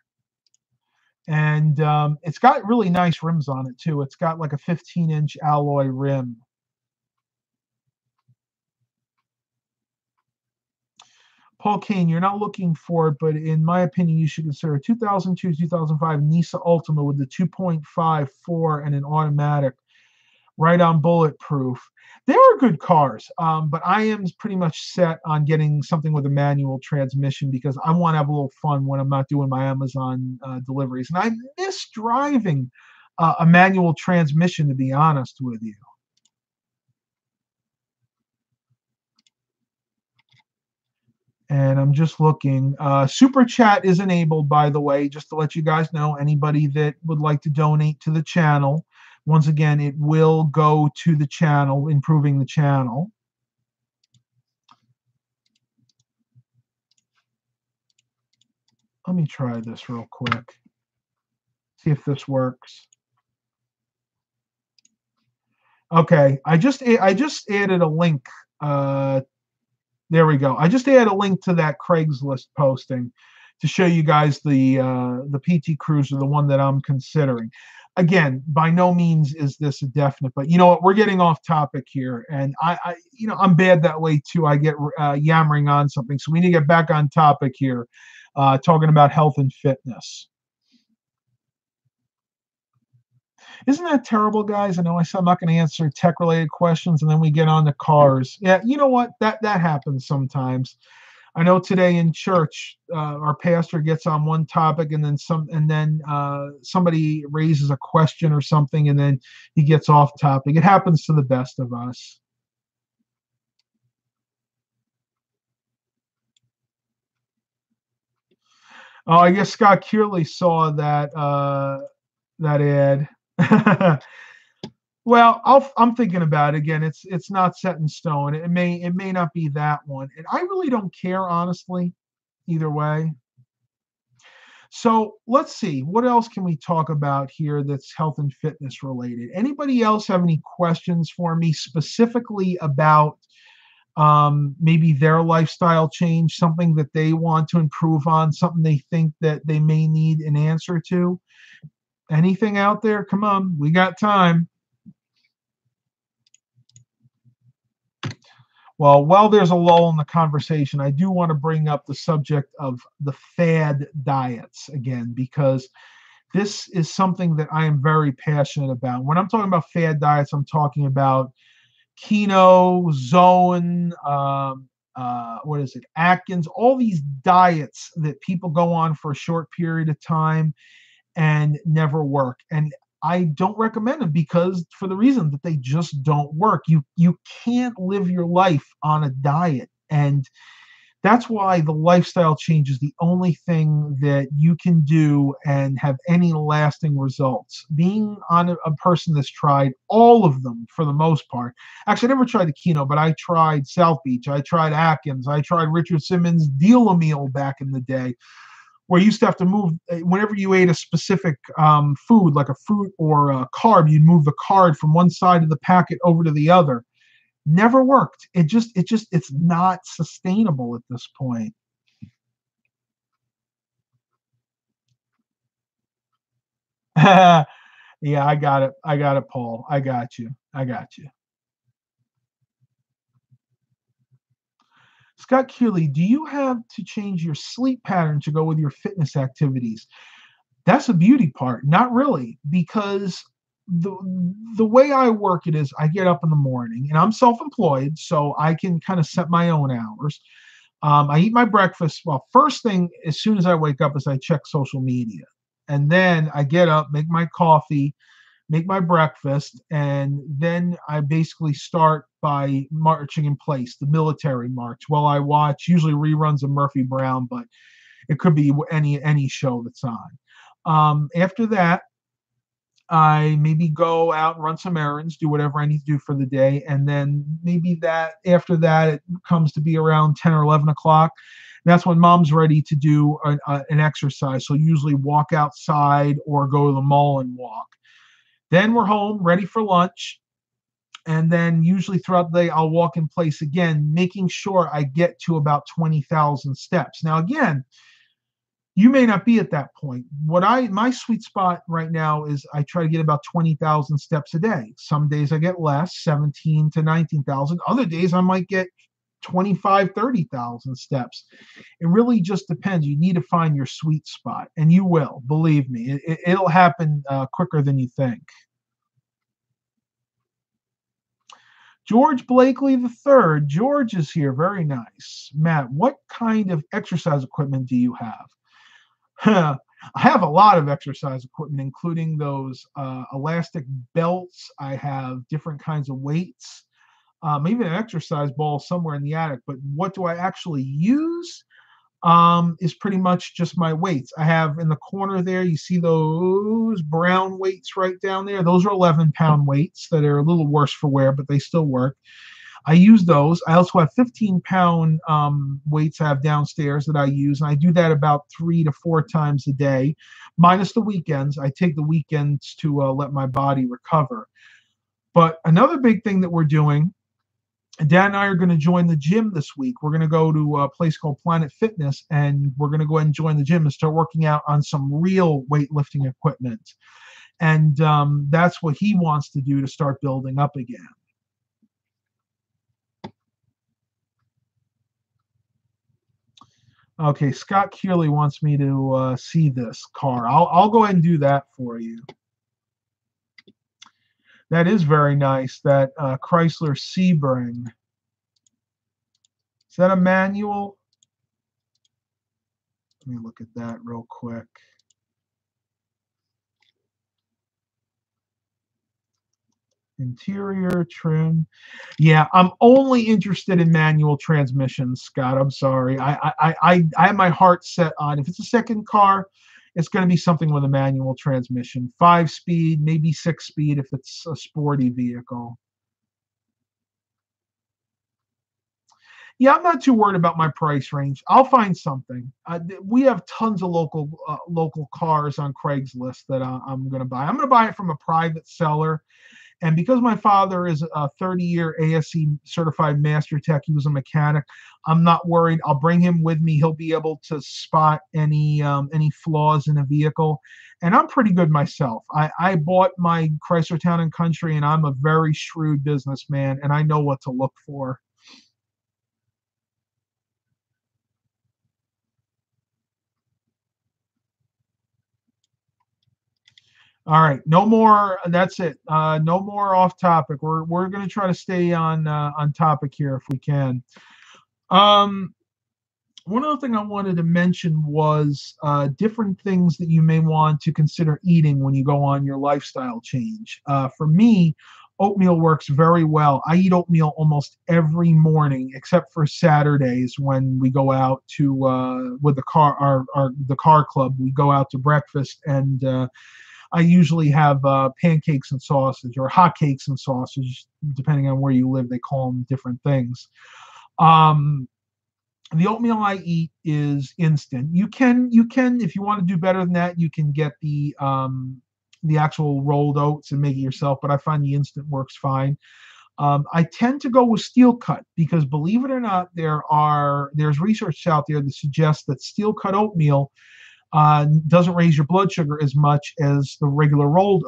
And it's got really nice rims on it too. It's got like a 15-inch alloy rim. Paul Kane, you're not looking for it, but in my opinion, you should consider a 2002-2005 Nissan Altima with the 2.54 and an automatic, right on bulletproof. They are good cars, but I am pretty much set on getting something with a manual transmission because I want to have a little fun when I'm not doing my Amazon deliveries. And I miss driving a manual transmission, to be honest with you. And I'm just looking. Super chat is enabled, by the way, just to let you guys know. Anybody that would like to donate to the channel, once again, it will go to the channel, improving the channel. Let me try this real quick. See if this works. Okay, I just added a link. There we go. I just added a link to that Craigslist posting to show you guys the PT Cruiser, the one that I'm considering. Again, by no means is this a definite, but you know what? We're getting off topic here, and I'm bad that way too. I get yammering on something, so we need to get back on topic here, talking about health and fitness. Isn't that terrible, guys? I know I said I'm not going to answer tech-related questions, and then we get on to cars. Yeah, you know what? That happens sometimes. I know today in church, our pastor gets on one topic, and then somebody raises a question or something, and then he gets off topic. It happens to the best of us. Oh, I guess Scott Kearley saw that ad. Well, I'm thinking about it again. It's not set in stone. It may not be that one, and I really don't care, honestly, either way. So let's see, what else can we talk about here that's health and fitness related? Anybody else have any questions for me specifically about maybe their lifestyle change, something that they want to improve on, something they think that they may need an answer to? Anything out there? Come on, we got time. Well, while there's a lull in the conversation, I do want to bring up the subject of the fad diets again, because this is something that I am very passionate about. When I'm talking about fad diets, I'm talking about keto, zone, what is it, Atkins, all these diets that people go on for a short period of time and never work. And I don't recommend them because for the reason that they just don't work. You can't live your life on a diet. And that's why the lifestyle change is the only thing that you can do and have any lasting results. Being on a person that's tried all of them for the most part. Actually, I never tried the keto, but I tried South Beach. I tried Atkins. I tried Richard Simmons' Deal-A-Meal back in the day, where you used to have to move whenever you ate a specific food, like a fruit or a carb, you'd move the card from one side of the packet over to the other. Never worked. It's not sustainable at this point. Yeah, I got it. I got it, Paul. I got you. I got you. Scott Keeley, do you have to change your sleep pattern to go with your fitness activities? That's the beauty part. Not really, because the the way I work it is I get up in the morning and I'm self-employed, so I can kind of set my own hours. I eat my breakfast. Well, first thing as soon as I wake up is I check social media, and then I get up, make my coffee, make my breakfast, and then I basically start by marching in place, the military march, while I watch usually reruns of Murphy Brown, but it could be any show that's on. After that, I maybe go out and run some errands, do whatever I need to do for the day, and then maybe that after that it comes to be around 10 or 11 o'clock. That's when mom's ready to do an exercise. So usually walk outside or go to the mall and walk. Then we're home, ready for lunch. And then usually throughout the day, I'll walk in place again, making sure I get to about 20,000 steps. Now, again, you may not be at that point. My sweet spot right now is I try to get about 20,000 steps a day. Some days I get less, 17 to 19,000. Other days I might get 25, 30,000 steps. It really just depends. You need to find your sweet spot, and you will, believe me. It'll happen quicker than you think. George Blakely III. George is here. Very nice. Matt, what kind of exercise equipment do you have? I have a lot of exercise equipment, including those elastic belts. I have different kinds of weights, even an exercise ball somewhere in the attic. But what do I actually use? Is pretty much just my weights. I have in the corner there, you see those brown weights right down there. Those are 11-pound weights that are a little worse for wear, but they still work. I use those. I also have 15-pound weights I have downstairs that I use, and I do that about 3 to 4 times a day, minus the weekends. I take the weekends to let my body recover. But another big thing that we're doing, Dad and I are going to join the gym this week. We're going to go to a place called Planet Fitness, and we're going to go ahead and join the gym and start working out on some real weightlifting equipment. And that's what he wants to do to start building up again. Okay, Scott Kearley wants me to see this car. I'll go ahead and do that for you. That is very nice, that Chrysler Sebring. Is that a manual? Let me look at that real quick. Interior trim. Yeah, I'm only interested in manual transmissions, Scott. I'm sorry. I have my heart set on, if it's a second car, it's going to be something with a manual transmission. 5-speed, maybe 6-speed if it's a sporty vehicle. Yeah, I'm not too worried about my price range. I'll find something. We have tons of local cars on Craigslist that I'm going to buy. I'm going to buy it from a private seller. And because my father is a 30-year ASE certified master tech, he was a mechanic, I'm not worried. I'll bring him with me. He'll be able to spot any flaws in a vehicle. And I'm pretty good myself. I bought my Chrysler Town and Country, and I'm a very shrewd businessman, and I know what to look for. All right, no more. That's it. No more off topic. We're going to try to stay on topic here if we can. One other thing I wanted to mention was different things that you may want to consider eating when you go on your lifestyle change. For me, oatmeal works very well. I eat oatmeal almost every morning, except for Saturdays when we go out to with the the car club. We go out to breakfast, and I usually have pancakes and sausage, or hot cakes and sausage, depending on where you live. They call them different things. The oatmeal I eat is instant. You can, if you want to do better than that, you can get the actual rolled oats and make it yourself. But I find the instant works fine. I tend to go with steel cut because, believe it or not, there's research out there that suggests that steel cut oatmeal doesn't raise your blood sugar as much as the regular rolled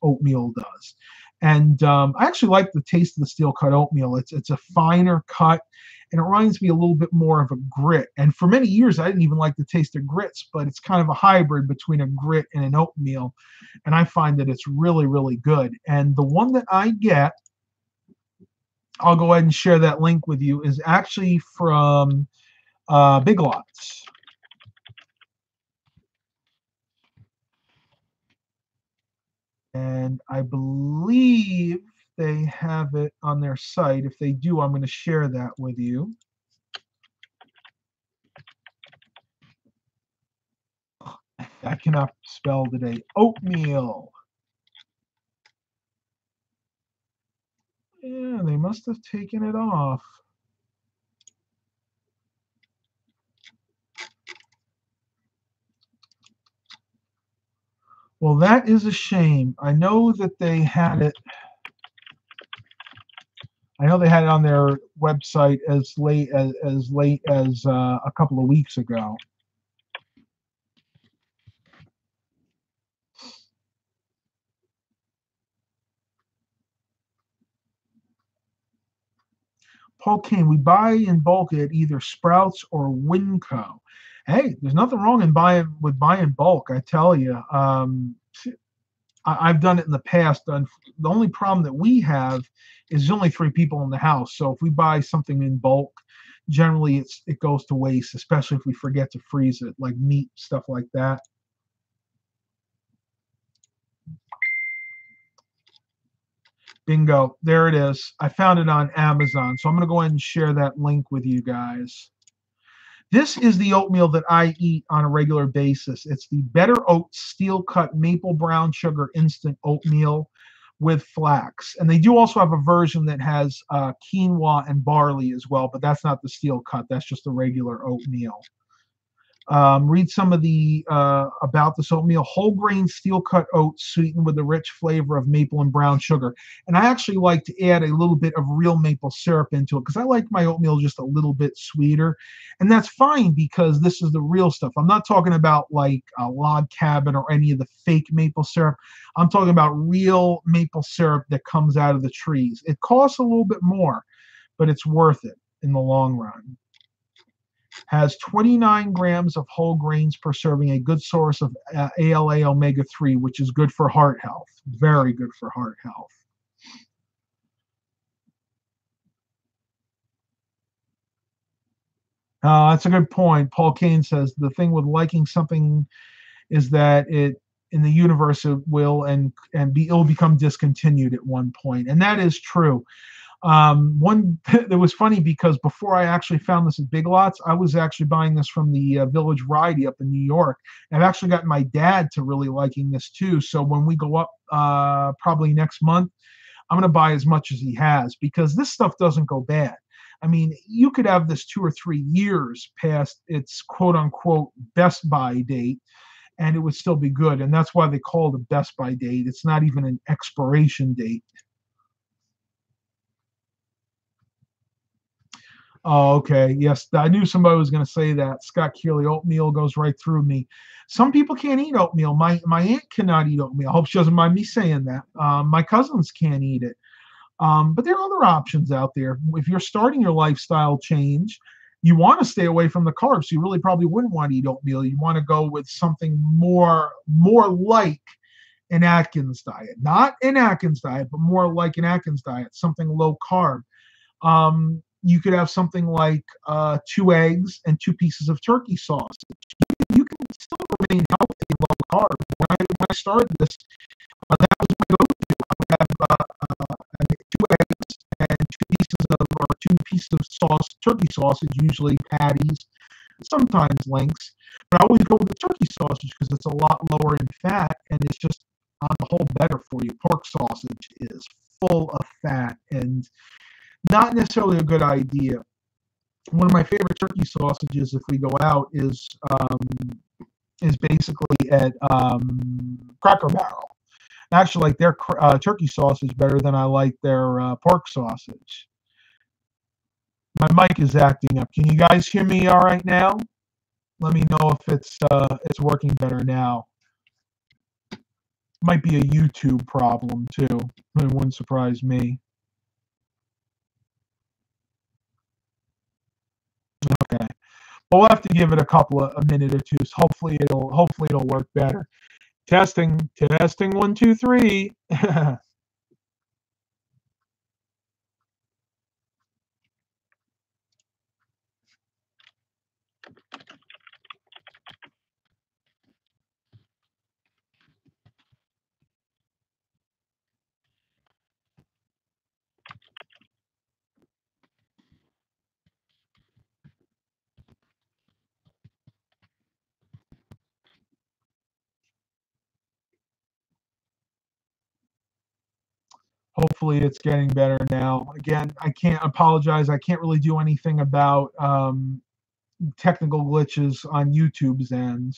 oatmeal does. And I actually like the taste of the steel cut oatmeal. It's a finer cut, and it reminds me a little bit more of a grit. And for many years, I didn't even like the taste of grits, but it's kind of a hybrid between a grit and an oatmeal. And I find that it's really, really good. And the one that I get, I'll go ahead and share that link with you, is actually from Big Lots. And I believe they have it on their site. If they do, I'm going to share that with you. I cannot spell today. Oatmeal. Yeah, they must have taken it off. Well, that is a shame. I know that they had it. I know they had it on their website as late as a couple of weeks ago. Paul Kane, we buy in bulk at either Sprouts or Winco. Hey, there's nothing wrong in buying bulk. I tell you, I've done it in the past. The only problem that we have is there's only 3 people in the house. So if we buy something in bulk, generally it goes to waste, especially if we forget to freeze it, like meat, stuff like that. Bingo. There it is. I found it on Amazon. So I'm going to go ahead and share that link with you guys. This is the oatmeal that I eat on a regular basis. It's the Better Oats Steel Cut Maple Brown Sugar Instant Oatmeal with flax. And they do also have a version that has quinoa and barley as well, but that's not the steel cut. That's just the regular oatmeal. Read some of the about this oatmeal. Whole grain steel cut oats sweetened with a rich flavor of maple and brown sugar. And I actually like to add a little bit of real maple syrup into it because I like my oatmeal just a little bit sweeter. And that's fine because this is the real stuff. I'm not talking about like a log cabin or any of the fake maple syrup. I'm talking about real maple syrup that comes out of the trees. It costs a little bit more, but it's worth it in the long run. Has 29 grams of whole grains per serving, a good source of ALA omega-3, which is good for heart health. Very good for heart health. That's a good point. Paul Kane says the thing with liking something is that it in the universe it will it'll become discontinued at one point, and that is true. One that was funny because before I actually found this at Big Lots, I was actually buying this from the Village Variety up in New York. And I've actually gotten my dad to really liking this too. So when we go up probably next month, I'm going to buy as much as he has because this stuff doesn't go bad. I mean, you could have this 2 or 3 years past its quote unquote best buy date and it would still be good. And that's why they call it a best buy date. It's not even an expiration date. Oh, okay. Yes, I knew somebody was going to say that. Scott Keeley, oatmeal goes right through me. Some people can't eat oatmeal. My aunt cannot eat oatmeal. I hope she doesn't mind me saying that. My cousins can't eat it. But there are other options out there. If you're starting your lifestyle change, you want to stay away from the carbs. You really probably wouldn't want to eat oatmeal. You want to go with something more like an Atkins diet, not an Atkins diet, but more like an Atkins diet, something low carb. You could have something like 2 eggs and 2 pieces of turkey sauce. You can still remain healthy and low carb. When I started this, that was my go-to. I would have 2 eggs and 2 pieces of sauce, turkey sausage, usually patties, sometimes links. But I always go with the turkey sausage because it's a lot lower in fat and it's just on the whole better for you. Pork sausage is full of fat and not necessarily a good idea. One of my favorite turkey sausages, if we go out, is basically at Cracker Barrel. I actually like their turkey sausage better than I like their pork sausage. My mic is acting up. Can you guys hear me all right now? Let me know if it's working better now. Might be a YouTube problem too. It wouldn't surprise me. Okay. But we'll have to give it a minute or two. So hopefully it'll work better. Testing 1 2 3. Hopefully it's getting better now. Again, I can't apologize. I can't really do anything about technical glitches on YouTube's end.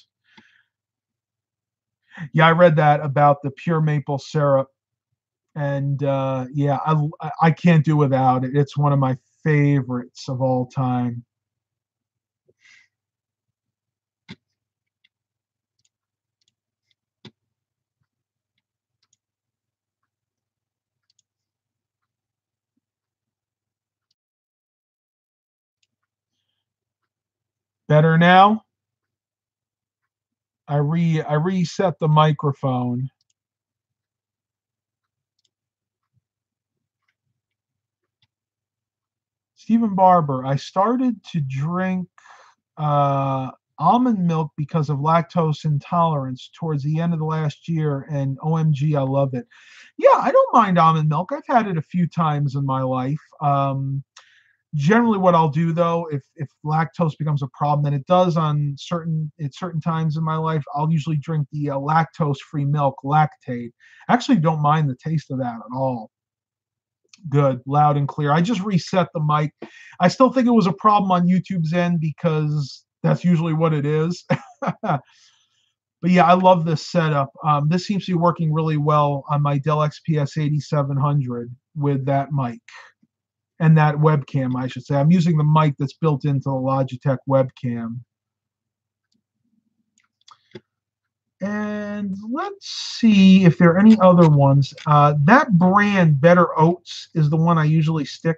Yeah, I read that about the pure maple syrup, and yeah, I can't do without it. It's one of my favorites of all time. Better now? I reset the microphone. Stephen Barber, I started to drink uh, almond milk because of lactose intolerance towards the end of the last year, and OMG, I love it. Yeah, I don't mind almond milk. I've had it a few times in my life. Generally, what I'll do though, if lactose becomes a problem, then it does on certain times in my life, I'll usually drink the lactose-free milk, lactate. I actually don't mind the taste of that at all. Good, loud and clear. I just reset the mic. I still think it was a problem on YouTube's end because that's usually what it is. But yeah, I love this setup. This seems to be working really well on my Dell XPS 8700 with that mic and that webcam, I should say. I'm using the mic that's built into the Logitech webcam. And let's see if there are any other ones. That brand, Better Oats, is the one I usually stick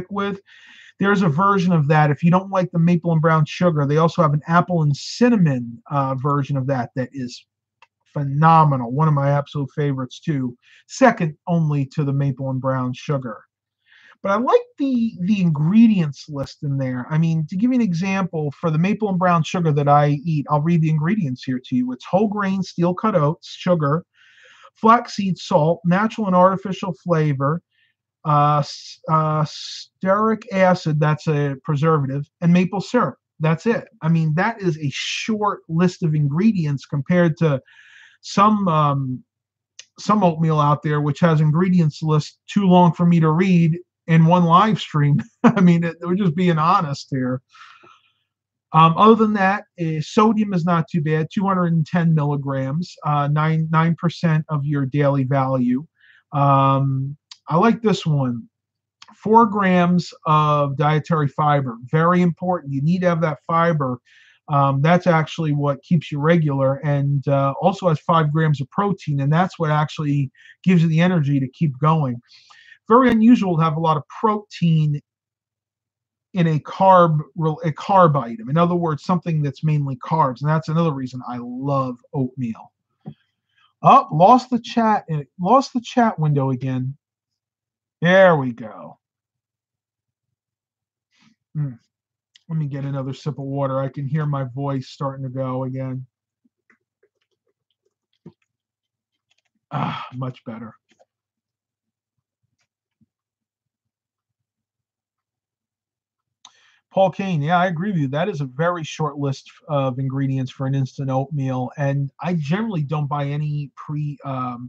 with. There's a version of that. If you don't like the maple and brown sugar, they also have an apple and cinnamon version of that is phenomenal. One of my absolute favorites too. Second only to the maple and brown sugar. But I like the ingredients list in there. I mean, to give you an example, for the maple and brown sugar that I eat, I'll read the ingredients here to you. It's whole grain steel cut oats, sugar, flaxseed salt, natural and artificial flavor, stearic acid, that's a preservative, and maple syrup. That's it. I mean, that is a short list of ingredients compared to some some oatmeal out there which has ingredients list too long for me to read in one live stream. I mean, we're just being honest here. Other than that, sodium is not too bad. 210 milligrams, 9% of your daily value. I like this one. 4 grams of dietary fiber, very important. You need to have that fiber. That's actually what keeps you regular, and also has 5 grams of protein, and that's what actually gives you the energy to keep going. Very unusual to have a lot of protein in a carb item. In other words, something that's mainly carbs, and that's another reason I love oatmeal. Oh, lost the chat window again. There we go. Let me get another sip of water. I can hear my voice starting to go again. Much better. Paul Kane, yeah, I agree with you. That is a very short list of ingredients for an instant oatmeal, and I generally don't buy any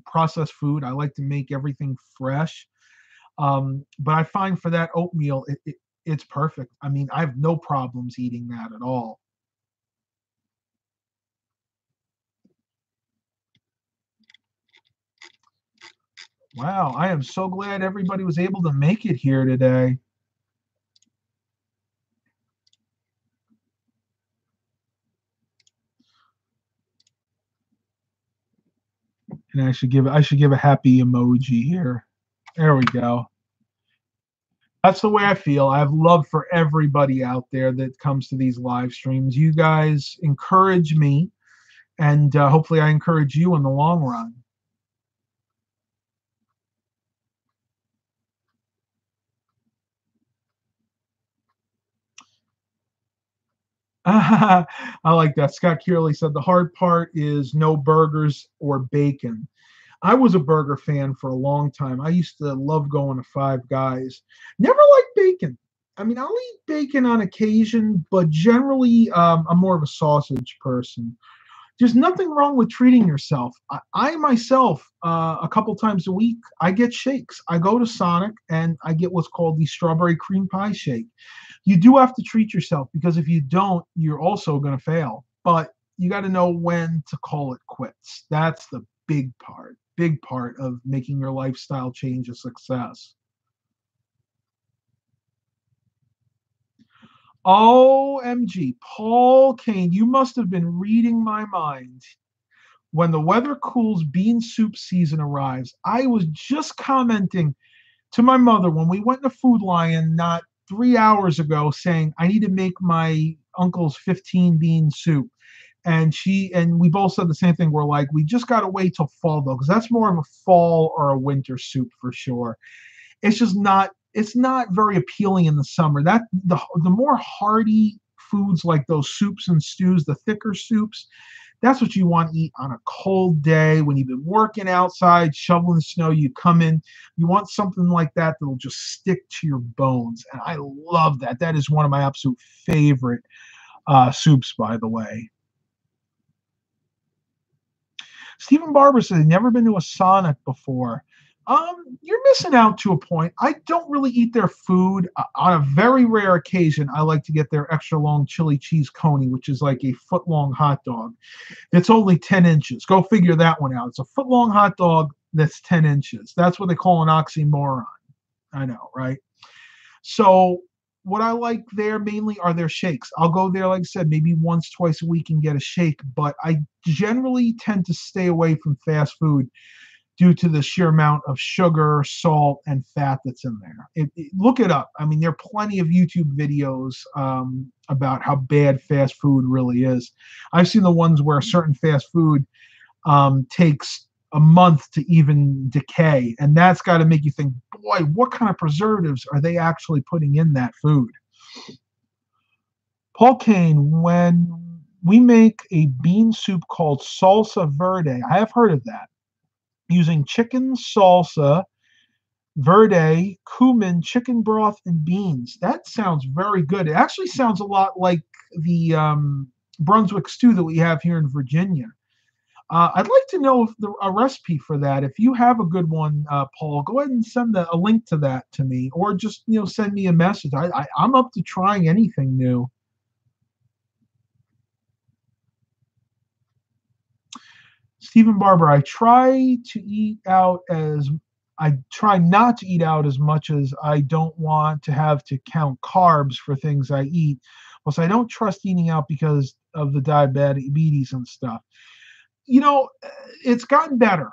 processed food. I like to make everything fresh. But I find for that oatmeal, it's perfect. I mean, I have no problems eating that at all. Wow, I am so glad everybody was able to make it here today. And I should give a happy emoji here. There we go. That's the way I feel. I have love for everybody out there that comes to these live streams. You guys encourage me, and hopefully I encourage you in the long run. I like that. Scott Kearley said the hard part is no burgers or bacon. I was a burger fan for a long time. I used to love going to Five Guys. Never liked bacon. I mean, I'll eat bacon on occasion, but generally, I'm more of a sausage person. There's nothing wrong with treating yourself. I myself, a couple times a week, I get shakes. I go to Sonic and I get what's called the strawberry cream pie shake. You do have to treat yourself because if you don't, you're also going to fail. But you got to know when to call it quits. That's the big part of making your lifestyle change a success. OMG, Paul Kane, you must have been reading my mind. When the weather cools, bean soup season arrives. I was just commenting to my mother when we went to Food Lion not 3 hours ago saying I need to make my uncle's 15 bean soup. And we both said the same thing. We're like, we just got to wait till fall though, because that's more of a fall or a winter soup for sure. It's just not, it's not very appealing in the summer. That the more hearty foods like those soups and stews, the thicker soups, that's what you want to eat on a cold day when you've been working outside, shoveling snow. You come in, you want something like that that'll just stick to your bones. And I love that. That is one of my absolute favorite soups, by the way. Stephen Barber said he'd never been to a Sonic before. You're missing out to a point. I don't really eat their food. On a very rare occasion, I like to get their extra long chili cheese coney, which is like a foot long hot dog. It's only 10 inches. Go figure that one out. It's a foot long hot dog that's 10 inches. That's what they call an oxymoron. I know, right? So what I like there mainly are their shakes. I'll go there, like I said, maybe once, twice a week and get a shake, but I generally tend to stay away from fast food due to the sheer amount of sugar, salt, and fat that's in there. Look it up. I mean, there are plenty of YouTube videos about how bad fast food really is. I've seen the ones where certain fast food takes a month to even decay, and that's got to make you think, boy, what kind of preservatives are they actually putting in that food? Paul Kane, when we make a bean soup called salsa verde, I have heard of that, using chicken salsa, verde, cumin, chicken broth, and beans. That sounds very good. It actually sounds a lot like the Brunswick stew that we have here in Virginia. I'd like to know a recipe for that. If you have a good one, Paul, go ahead and send a link to that to me, or just send me a message. I'm up to trying anything new. Stephen Barber, I try not to eat out as much as I don't want to have to count carbs for things I eat. Plus, I don't trust eating out because of the diabetes and stuff. It's gotten better.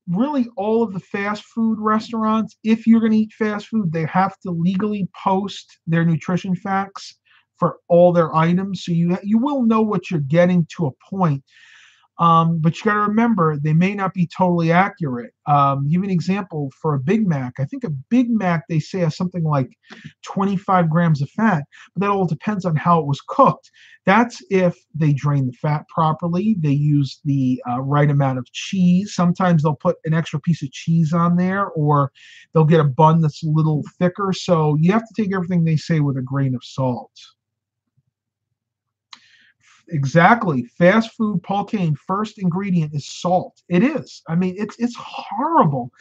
Really, all of the fast food restaurants, if you're going to eat fast food, they have to legally post their nutrition facts for all their items. So you will know what you're getting to a point. But you got to remember, they may not be totally accurate. Give an example for a Big Mac. I think a Big Mac, they say, has something like 25 grams of fat, but that all depends on how it was cooked. That's if they drain the fat properly, they use the right amount of cheese. Sometimes they'll put an extra piece of cheese on there, or they'll get a bun that's a little thicker. So you have to take everything they say with a grain of salt. Exactly. Fast food, Paul Kane, first ingredient is salt. It is. I mean, it's horrible.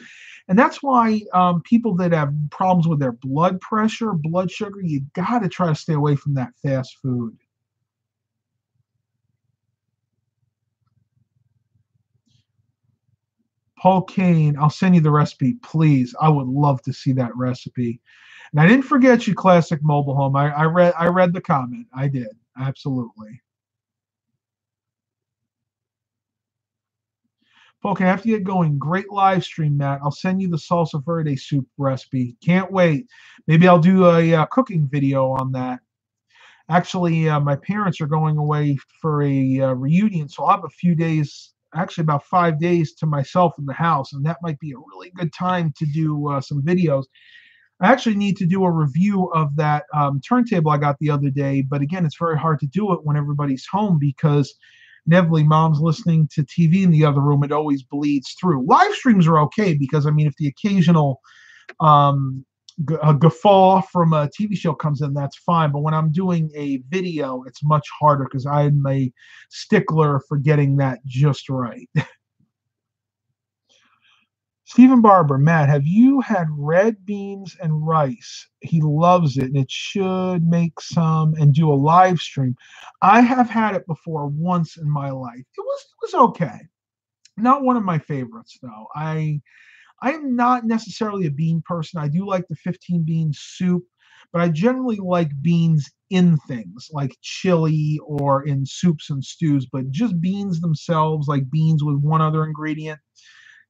And that's why people that have problems with their blood pressure, blood sugar, you got to try to stay away from that fast food. Paul Kane, I'll send you the recipe, please. I would love to see that recipe. And I didn't forget you, Classic Mobile Home. I read the comment. I did. Absolutely. Okay, I have to get going. Great live stream, Matt. I'll send you the salsa verde soup recipe. Can't wait. Maybe I'll do a cooking video on that. Actually, my parents are going away for a reunion, so I'll have a few days, actually about 5 days to myself in the house, and that might be a really good time to do some videos. I actually need to do a review of that turntable I got the other day, but again, it's very hard to do it when everybody's home because inevitably mom's listening to TV in the other room. It always bleeds through. Live streams are okay because, I mean, if the occasional guffaw from a TV show comes in, that's fine. But when I'm doing a video, it's much harder because I'm a stickler for getting that just right. Stephen Barber, Matt, have you had red beans and rice? He loves it, and it should make some and do a live stream. I have had it before once in my life. It was okay. Not one of my favorites though. I am not necessarily a bean person. I do like the 15 bean soup, but I generally like beans in things like chili or in soups and stews. But just beans themselves, like beans with one other ingredient,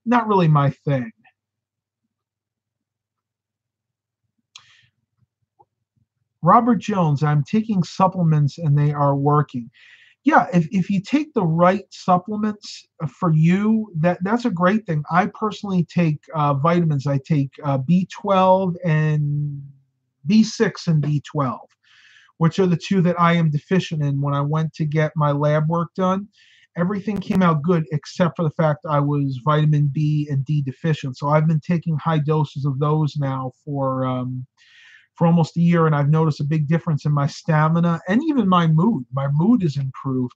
not really my thing. Robert Jones, I'm taking supplements and they are working. Yeah, if you take the right supplements for you, that's a great thing. I personally take vitamins. I take B12 and B6 and B12, which are the two that I am deficient in. When I went to get my lab work done, everything came out good except for the fact I was vitamin B and D deficient. So I've been taking high doses of those now for almost a year, and I've noticed a big difference in my stamina and even my mood. My mood is improved.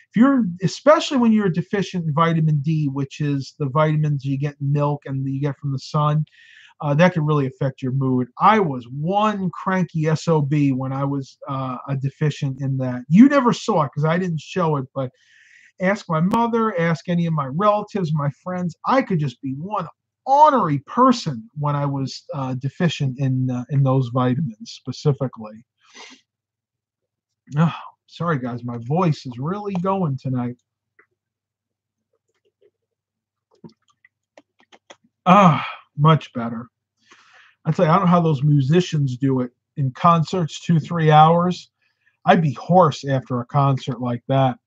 If you're, especially when you're deficient in vitamin D, which is the vitamins you get in milk and you get from the sun, that can really affect your mood. I was one cranky SOB when I was a deficient in that. You never saw it because I didn't show it, but ask my mother, ask any of my relatives, my friends. I could just be one ornery person when I was deficient in those vitamins specifically. Oh, sorry guys, my voice is really going tonight. Ah, much better. I tell you, I don't know how those musicians do it in concerts, 2, 3 hours. I'd be hoarse after a concert like that.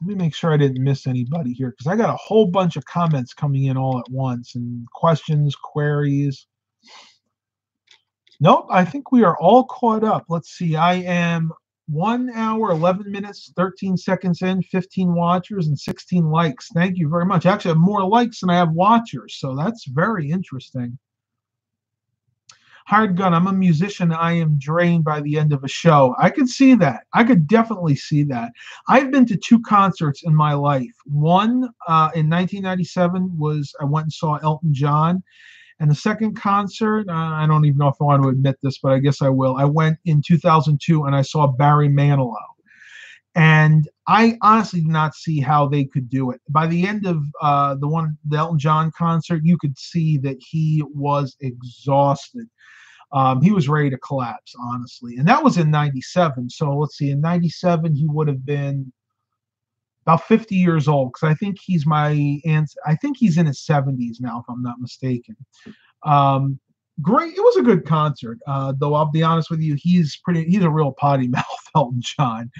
Let me make sure I didn't miss anybody here because I got a whole bunch of comments coming in all at once and questions, queries. Nope, I think we are all caught up. Let's see. I am 1 hour, 11 minutes, 13 seconds in, 15 watchers, and 16 likes. Thank you very much. Actually, I have more likes than I have watchers, so that's very interesting. Hired gun, I'm a musician. I am drained by the end of a show. I could see that. I could definitely see that. I've been to 2 concerts in my life. One in 1997 was I went and saw Elton John. And the second concert, I don't even know if I want to admit this, but I guess I will. I went in 2002 and I saw Barry Manilow. And I honestly did not see how they could do it. By the end of the Elton John concert, you could see that he was exhausted. He was ready to collapse, honestly. And that was in 97. So let's see, in 97, he would have been about 50 years old because I think I think he's in his 70s now, if I'm not mistaken. Great. It was a good concert. Though I'll be honest with you, he's a real potty mouth, Elton John.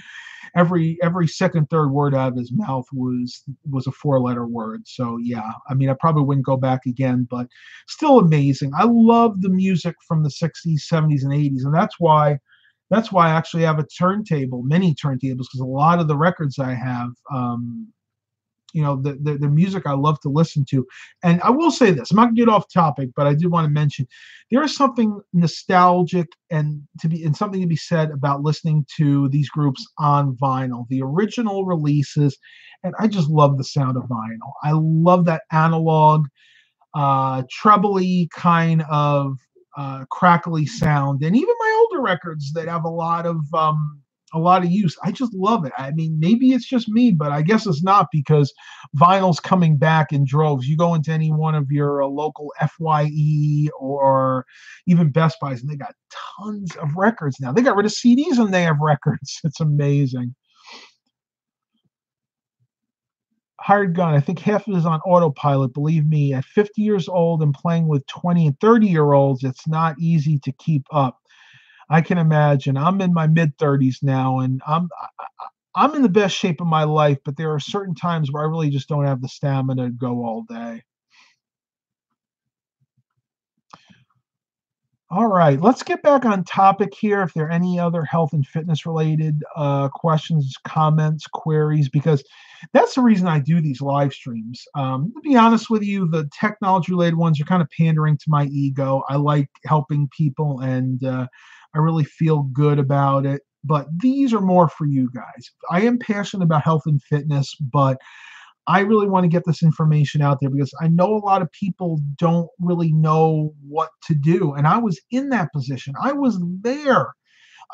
Every second, third word out of his mouth was a 4-letter word. So yeah, I mean, I probably wouldn't go back again, but still amazing. I love the music from the 60s, 70s, and 80s, and that's why I actually have a turntable, many turntables, because a lot of the records I have, the music I love to listen to. And I will say this, I'm not going to get off topic, but I did want to mention there is something nostalgic and something to be said about listening to these groups on vinyl, the original releases. And I just love the sound of vinyl. I love that analog, trebly kind of crackly sound, and even my older records that have a lot of use. I just love it. I mean, maybe it's just me, but I guess it's not because vinyl's coming back in droves. You go into any one of your local FYE or even Best Buys, and they got tons of records now. They got rid of CDs and they have records. It's amazing. Hired gun, I think half of it is on autopilot. Believe me, at 50 years old and playing with 20 and 30-year-olds, it's not easy to keep up. I can imagine. I'm in my mid 30s now, and I'm in the best shape of my life, but there are certain times where I really just don't have the stamina to go all day. All right, let's get back on topic here. If there are any other health and fitness related questions, comments, queries, because that's the reason I do these live streams. To be honest with you, the technology related ones are kind of pandering to my ego. I like helping people, and I really feel good about it. But these are more for you guys. I am passionate about health and fitness, but I really want to get this information out there because I know a lot of people don't really know what to do. And I was in that position. I was there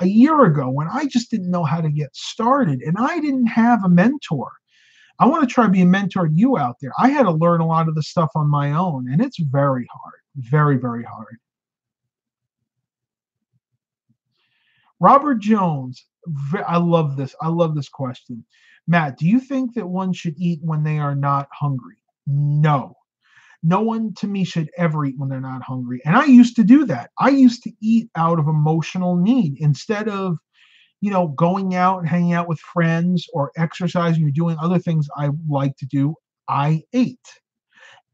a year ago when I just didn't know how to get started, and I didn't have a mentor. I want to try being a mentor to you out there. I had to learn a lot of the stuff on my own, and it's very hard, very, very hard. Robert Jones, I love this. I love this question. Matt, do you think that one should eat when they are not hungry? No. No one to me should ever eat when they're not hungry. And I used to do that. I used to eat out of emotional need instead of, going out and hanging out with friends or exercising or doing other things I like to do. I ate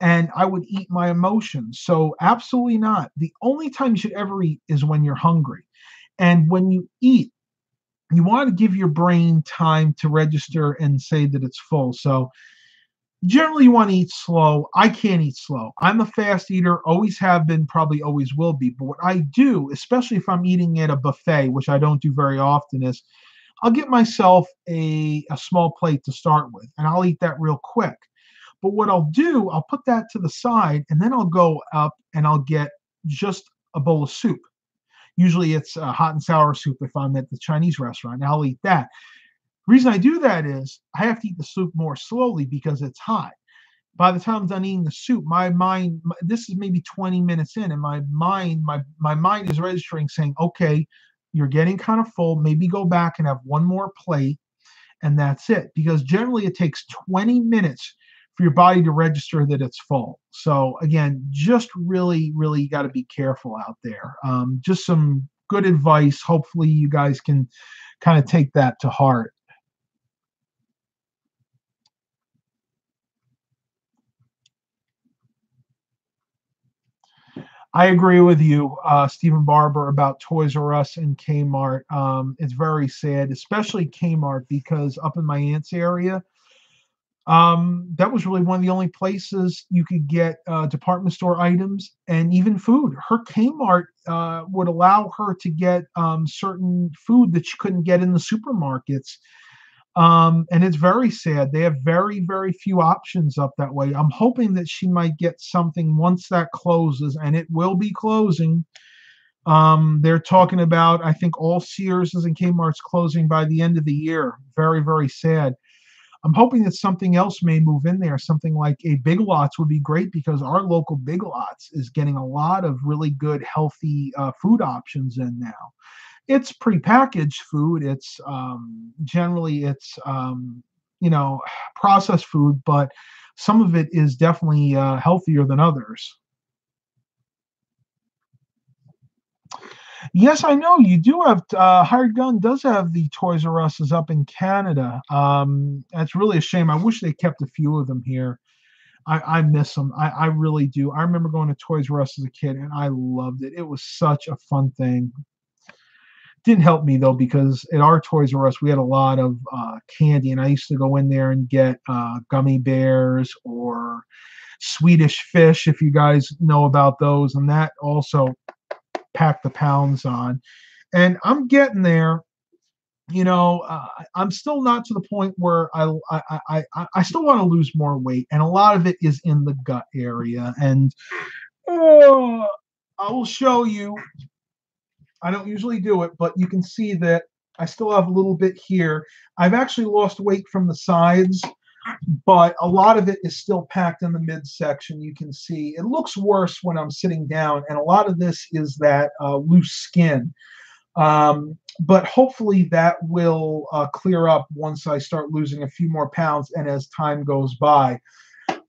and I would eat my emotions. So, absolutely not. The only time you should ever eat is when you're hungry. And when you eat, you want to give your brain time to register and say that it's full. So, generally, you want to eat slow. I can't eat slow. I'm a fast eater, always have been, probably always will be. But what I do, especially if I'm eating at a buffet, which I don't do very often, is I'll get myself a small plate to start with, and I'll eat that real quick. But what I'll do, I'll put that to the side, and then I'll go up and I'll get just a bowl of soup. Usually it's hot and sour soup if I'm at the Chinese restaurant. And I'll eat that. The reason I do that is I have to eat the soup more slowly because it's hot. By the time I'm done eating the soup, my mind, this is maybe 20 minutes in, and my mind is registering saying, okay, you're getting kind of full. Maybe go back and have one more plate, and that's it. Because generally it takes 20 minutes for your body to register that it's full. So again, just really, really got to be careful out there. Just some good advice. Hopefully you guys can kind of take that to heart. I agree with you, Stephen Barber, about Toys R Us and Kmart. It's very sad, especially Kmart, because up in my aunt's area, that was really one of the only places you could get department store items and even food. Her Kmart would allow her to get certain food that she couldn't get in the supermarkets. And it's very sad. They have very, very few options up that way. I'm hoping that she might get something once that closes, and it will be closing. They're talking about, I think, all Sears's and Kmart's closing by the end of the year. Very, very sad. I'm hoping that something else may move in there. Something like a Big Lots would be great because our local Big Lots is getting a lot of really good, healthy food options in now. It's prepackaged food. It's generally it's you know processed food, but some of it is definitely healthier than others. Yes, I know you do have. Hired Gun does have the Toys R Us's up in Canada. That's really a shame. I wish they kept a few of them here. I miss them. I really do. I remember going to Toys R Us as a kid, and I loved it. It was such a fun thing. Didn't help me though because at our Toys R Us we had a lot of candy, and I used to go in there and get gummy bears or Swedish fish, if you guys know about those, and that also packed the pounds on. And I'm getting there. I'm still not to the point where I still want to lose more weight, and a lot of it is in the gut area. And uh, I will show you. I don't usually do it, but you can see that I still have a little bit here. I've actually lost weight from the sides, but a lot of it is still packed in the midsection. You can see it looks worse when I'm sitting down, and a lot of this is that loose skin. But hopefully that will clear up once I start losing a few more pounds and as time goes by.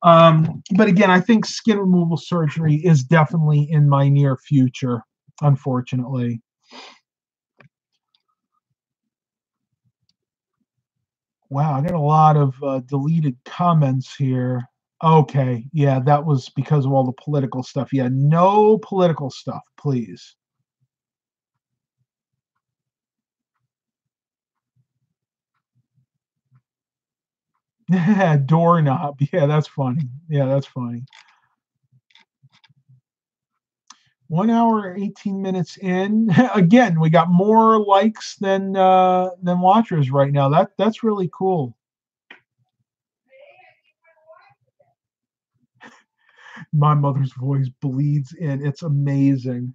But again, I think skin removal surgery is definitely in my near future, unfortunately. Wow, I got a lot of deleted comments here. Okay, yeah, that was because of all the political stuff. Yeah, no political stuff, please. Doorknob. Yeah, that's funny. Yeah, that's funny. 1 hour, 18 minutes in. Again, we got more likes than watchers right now. That's really cool. My mother's voice bleeds in. It's amazing.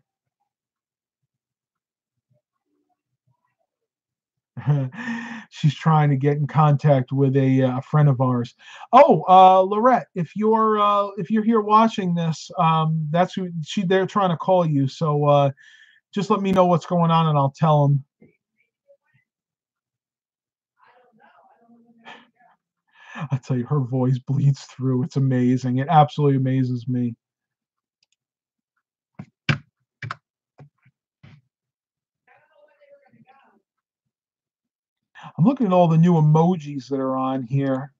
She's trying to get in contact with a friend of ours. Oh, Lorette, if you're here watching this, that's who they're trying to call you. So just let me know what's going on, and I'll tell them. I tell you, her voice bleeds through. It's amazing. It absolutely amazes me. I'm looking at all the new emojis that are on here.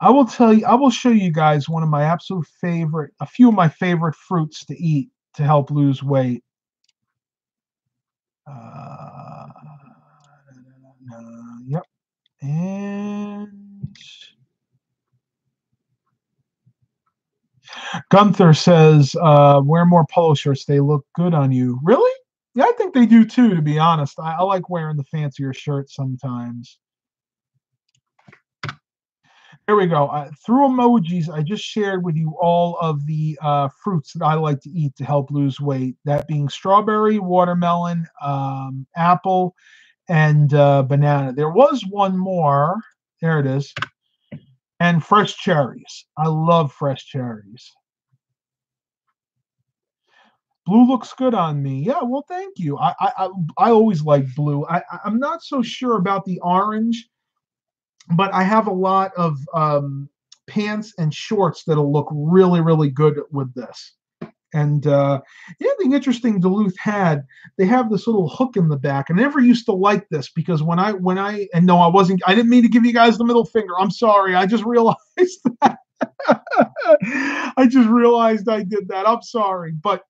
I will tell you, I will show you guys one of my absolute favorite, a few of my favorite fruits to eat to help lose weight. Uh, yep. And Gunther says, wear more polo shirts. They look good on you. Really? Yeah, I think they do too, to be honest. I like wearing the fancier shirts sometimes. Here we go. Through emojis, I just shared with you all of the fruits that I like to eat to help lose weight. That being strawberry, watermelon, apple, and banana. There was one more. There it is. And fresh cherries. I love fresh cherries. Blue looks good on me. Yeah, well, thank you. I always like blue. I'm not so sure about the orange, but I have a lot of pants and shorts that'll look really, really good with this. And the other thing interesting Duluth had, they have this little hook in the back. And I never used to like this because and no, I didn't mean to give you guys the middle finger. I'm sorry. I just realized that. I just realized I did that. I'm sorry, but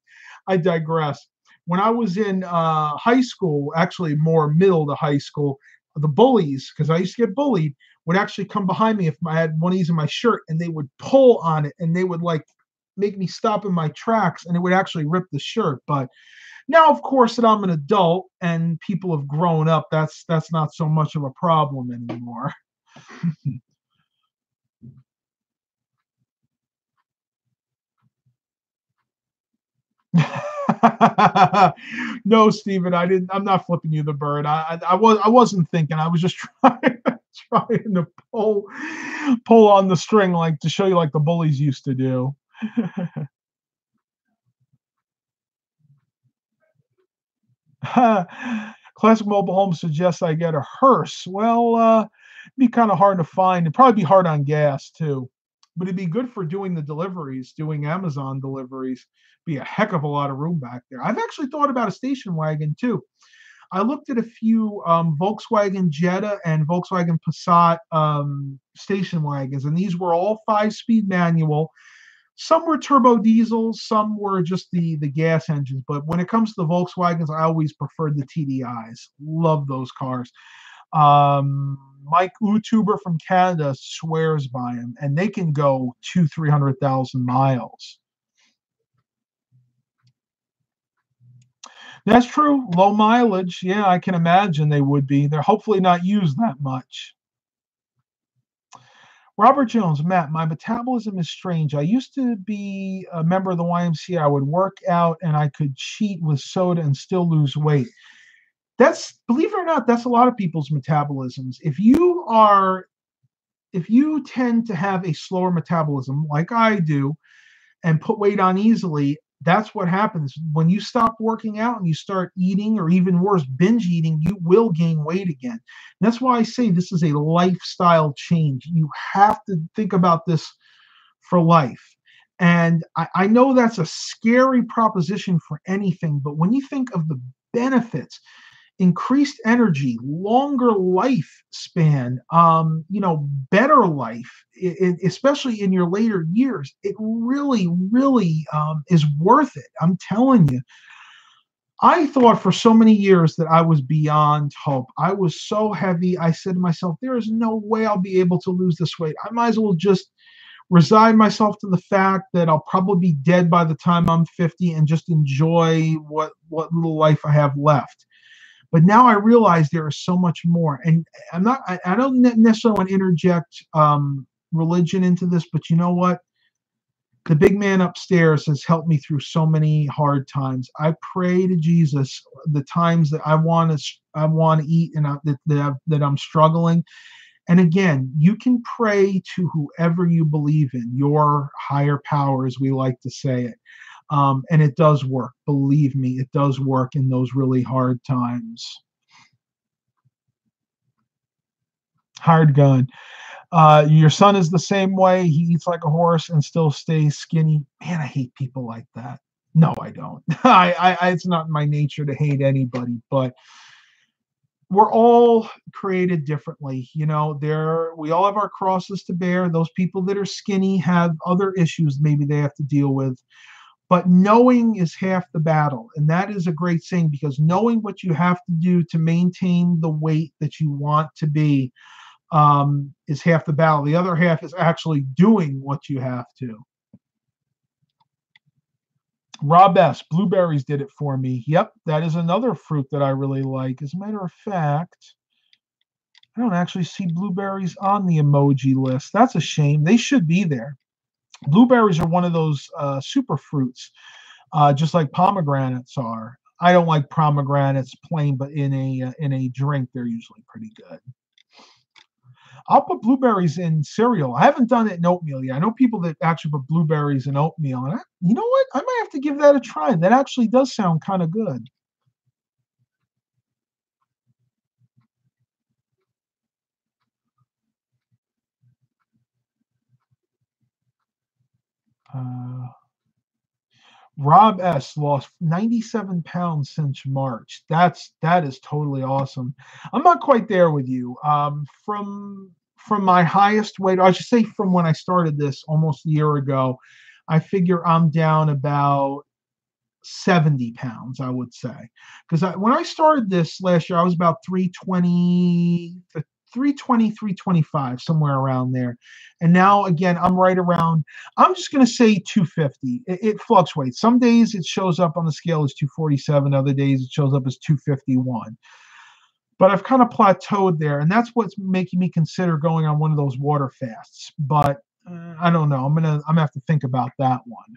I digress. When I was in high school, actually more middle to high school, the bullies, because I used to get bullied, would actually come behind me if I had one of these in my shirt, and they would pull on it, and they would like make me stop in my tracks, and it would actually rip the shirt. But now, of course, that I'm an adult and people have grown up, that's not so much of a problem anymore. No, Stephen, I didn't. I'm not flipping you the bird. I wasn't thinking. I was just trying to pull on the string like to show you like the bullies used to do. Classic Mobile Home suggests I get a hearse. Well, be kind of hard to find. It'd probably be hard on gas too, but it'd be good for doing the deliveries, doing Amazon deliveries. Be a heck of a lot of room back there. I've actually thought about a station wagon too. I looked at a few Volkswagen Jetta and Volkswagen Passat station wagons, and these were all 5-speed manual. Some were turbo diesels, some were just the gas engines. But when it comes to the Volkswagens, I always preferred the TDIs. Love those cars. Mike YouTuber from Canada swears by them, and they can go 300,000 miles. That's true. Low mileage. Yeah, I can imagine they would be. They're hopefully not used that much. Robert Jones, Matt, my metabolism is strange. I used to be a member of the YMCA. I would work out and I could cheat with soda and still lose weight. That's, believe it or not, that's a lot of people's metabolisms. If you tend to have a slower metabolism like I do and put weight on easily, that's what happens. When you stop working out and you start eating, or even worse, binge eating, you will gain weight again. And that's why I say this is a lifestyle change. You have to think about this for life. And I know that's a scary proposition for anything, but when you think of the benefits, increased energy, longer lifespan, better life, especially in your later years, it really, really is worth it. I'm telling you. I thought for so many years that I was beyond hope. I was so heavy. I said to myself, there is no way I'll be able to lose this weight. I might as well just resign myself to the fact that I'll probably be dead by the time I'm 50 and just enjoy what little life I have left. But now I realize there is so much more. And I don't necessarily want to interject religion into this, but you know what? The big man upstairs has helped me through so many hard times. I pray to Jesus the times that I want to eat and that I'm struggling. And again, you can pray to whoever you believe in, your higher power, as we like to say it. And it does work. Believe me, it does work in those really hard times. Hard gun. Your son is the same way. He eats like a horse and still stays skinny. Man, I hate people like that. No, I don't. It's not my nature to hate anybody, but we're all created differently. We all have our crosses to bear. Those people that are skinny have other issues maybe they have to deal with. But knowing is half the battle. And that is a great thing, because knowing what you have to do to maintain the weight that you want to be is half the battle. The other half is actually doing what you have to. Rob S. Blueberries did it for me. Yep, that is another fruit that I really like. As a matter of fact, I don't actually see blueberries on the emoji list. That's a shame. They should be there. Blueberries are one of those super fruits, just like pomegranates are. I don't like pomegranates plain, but in a drink, they're usually pretty good. I'll put blueberries in cereal. I haven't done it in oatmeal yet. I know people that actually put blueberries in oatmeal, and you know what? I might have to give that a try. That actually does sound kind of good. Uh, Rob S. lost 97 pounds since March. That is totally awesome. I'm not quite there with you. From my highest weight, or I should say from when I started this almost a year ago, I figure I'm down about 70 pounds, I would say. Because when I started this last year, I was about 320, 320, 325, somewhere around there. And now, again, I'm right around, I'm just going to say 250. It fluctuates. Some days it shows up on the scale as 247. Other days it shows up as 251. But I've kind of plateaued there. And that's what's making me consider going on one of those water fasts. But I don't know. I'm gonna have to think about that one.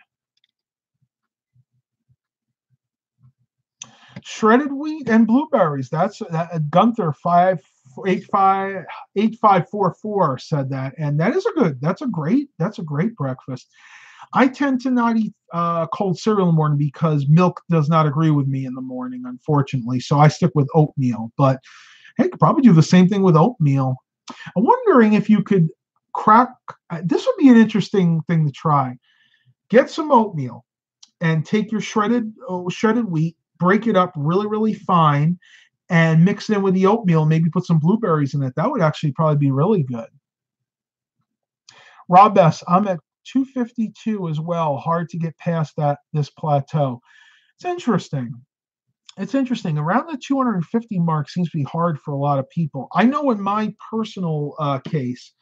Shredded wheat and blueberries. That's Gunther 58544 said that, and that is that's a great breakfast. I tend to not eat cold cereal in the morning because milk does not agree with me in the morning, unfortunately. So I stick with oatmeal. But hey, you could probably do the same thing with oatmeal. I'm wondering if you could crack. This would be an interesting thing to try. Get some oatmeal and take your shredded wheat, break it up really, really fine, and mix it in with the oatmeal. Maybe put some blueberries in it. That would actually probably be really good. Rob S., I'm at 252 as well. Hard to get past this plateau. It's interesting. It's interesting. Around the 250 mark seems to be hard for a lot of people. I know in my personal case,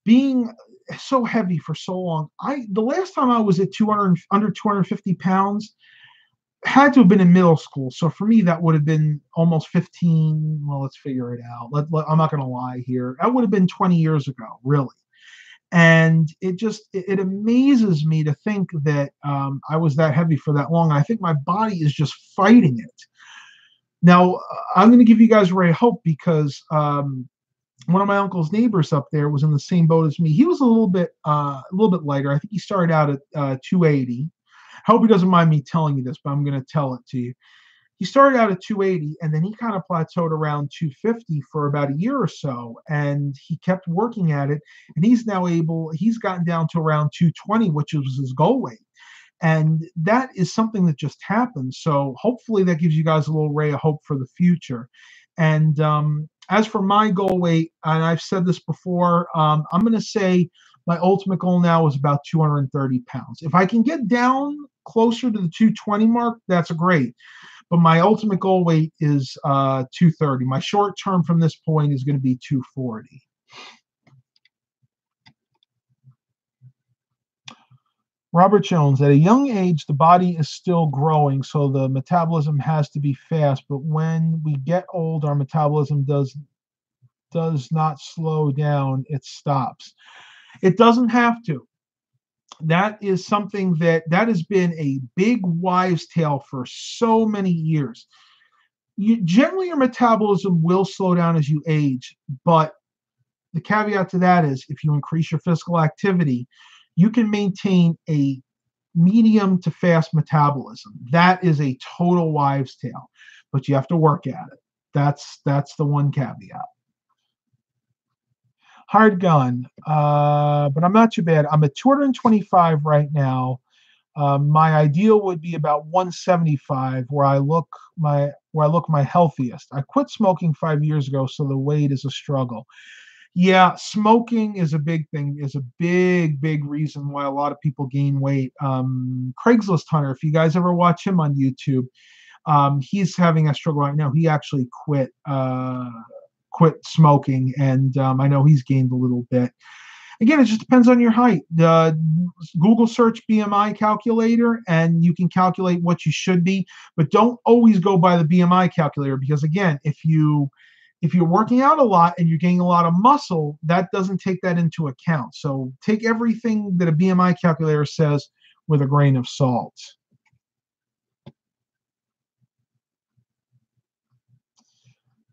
being so heavy for so long, the last time I was at under 250 pounds had to have been in middle school. So for me, that would have been almost 15. Well, let's figure it out. I'm not going to lie here. That would have been 20 years ago, really. And it amazes me to think that I was that heavy for that long. I think my body is just fighting it. Now, I'm going to give you guys a ray of hope, because one of my uncle's neighbors up there was in the same boat as me. He was a little bit lighter. I think he started out at 280. I hope he doesn't mind me telling you this, but I'm going to tell it to you. He started out at 280, and then he kind of plateaued around 250 for about a year or so, and he kept working at it, and he's gotten down to around 220, which was his goal weight. And that is something that just happened. So hopefully that gives you guys a little ray of hope for the future. And as for my goal weight, and I've said this before, I'm going to say my ultimate goal now is about 230 pounds. If I can get down closer to the 220 mark, that's great. But my ultimate goal weight is 230. My short term from this point is going to be 240. Robert Jones, at a young age, the body is still growing, so the metabolism has to be fast. But when we get old, our metabolism does not slow down, it stops. It doesn't have to. That is something that has been a big wives' tale for so many years. Generally, your metabolism will slow down as you age, but the caveat to that is if you increase your physical activity, you can maintain a medium to fast metabolism. That is a total wives' tale, but you have to work at it. That's the one caveat. Hard gun, but I'm not too bad. I'm at 225 right now. My ideal would be about 175, where I look my healthiest. I quit smoking 5 years ago, so the weight is a struggle. Yeah, smoking is a big thing, is a big reason why a lot of people gain weight. Craigslist Hunter, if you guys ever watch him on YouTube, he's having a struggle right now. He actually quit smoking, and I know he's gained a little bit. Again, it just depends on your height. Google search BMI calculator, and you can calculate what you should be, but don't always go by the BMI calculator, because again, if you're working out a lot and you're gaining a lot of muscle, that doesn't take that into account. So take everything that a BMI calculator says with a grain of salt.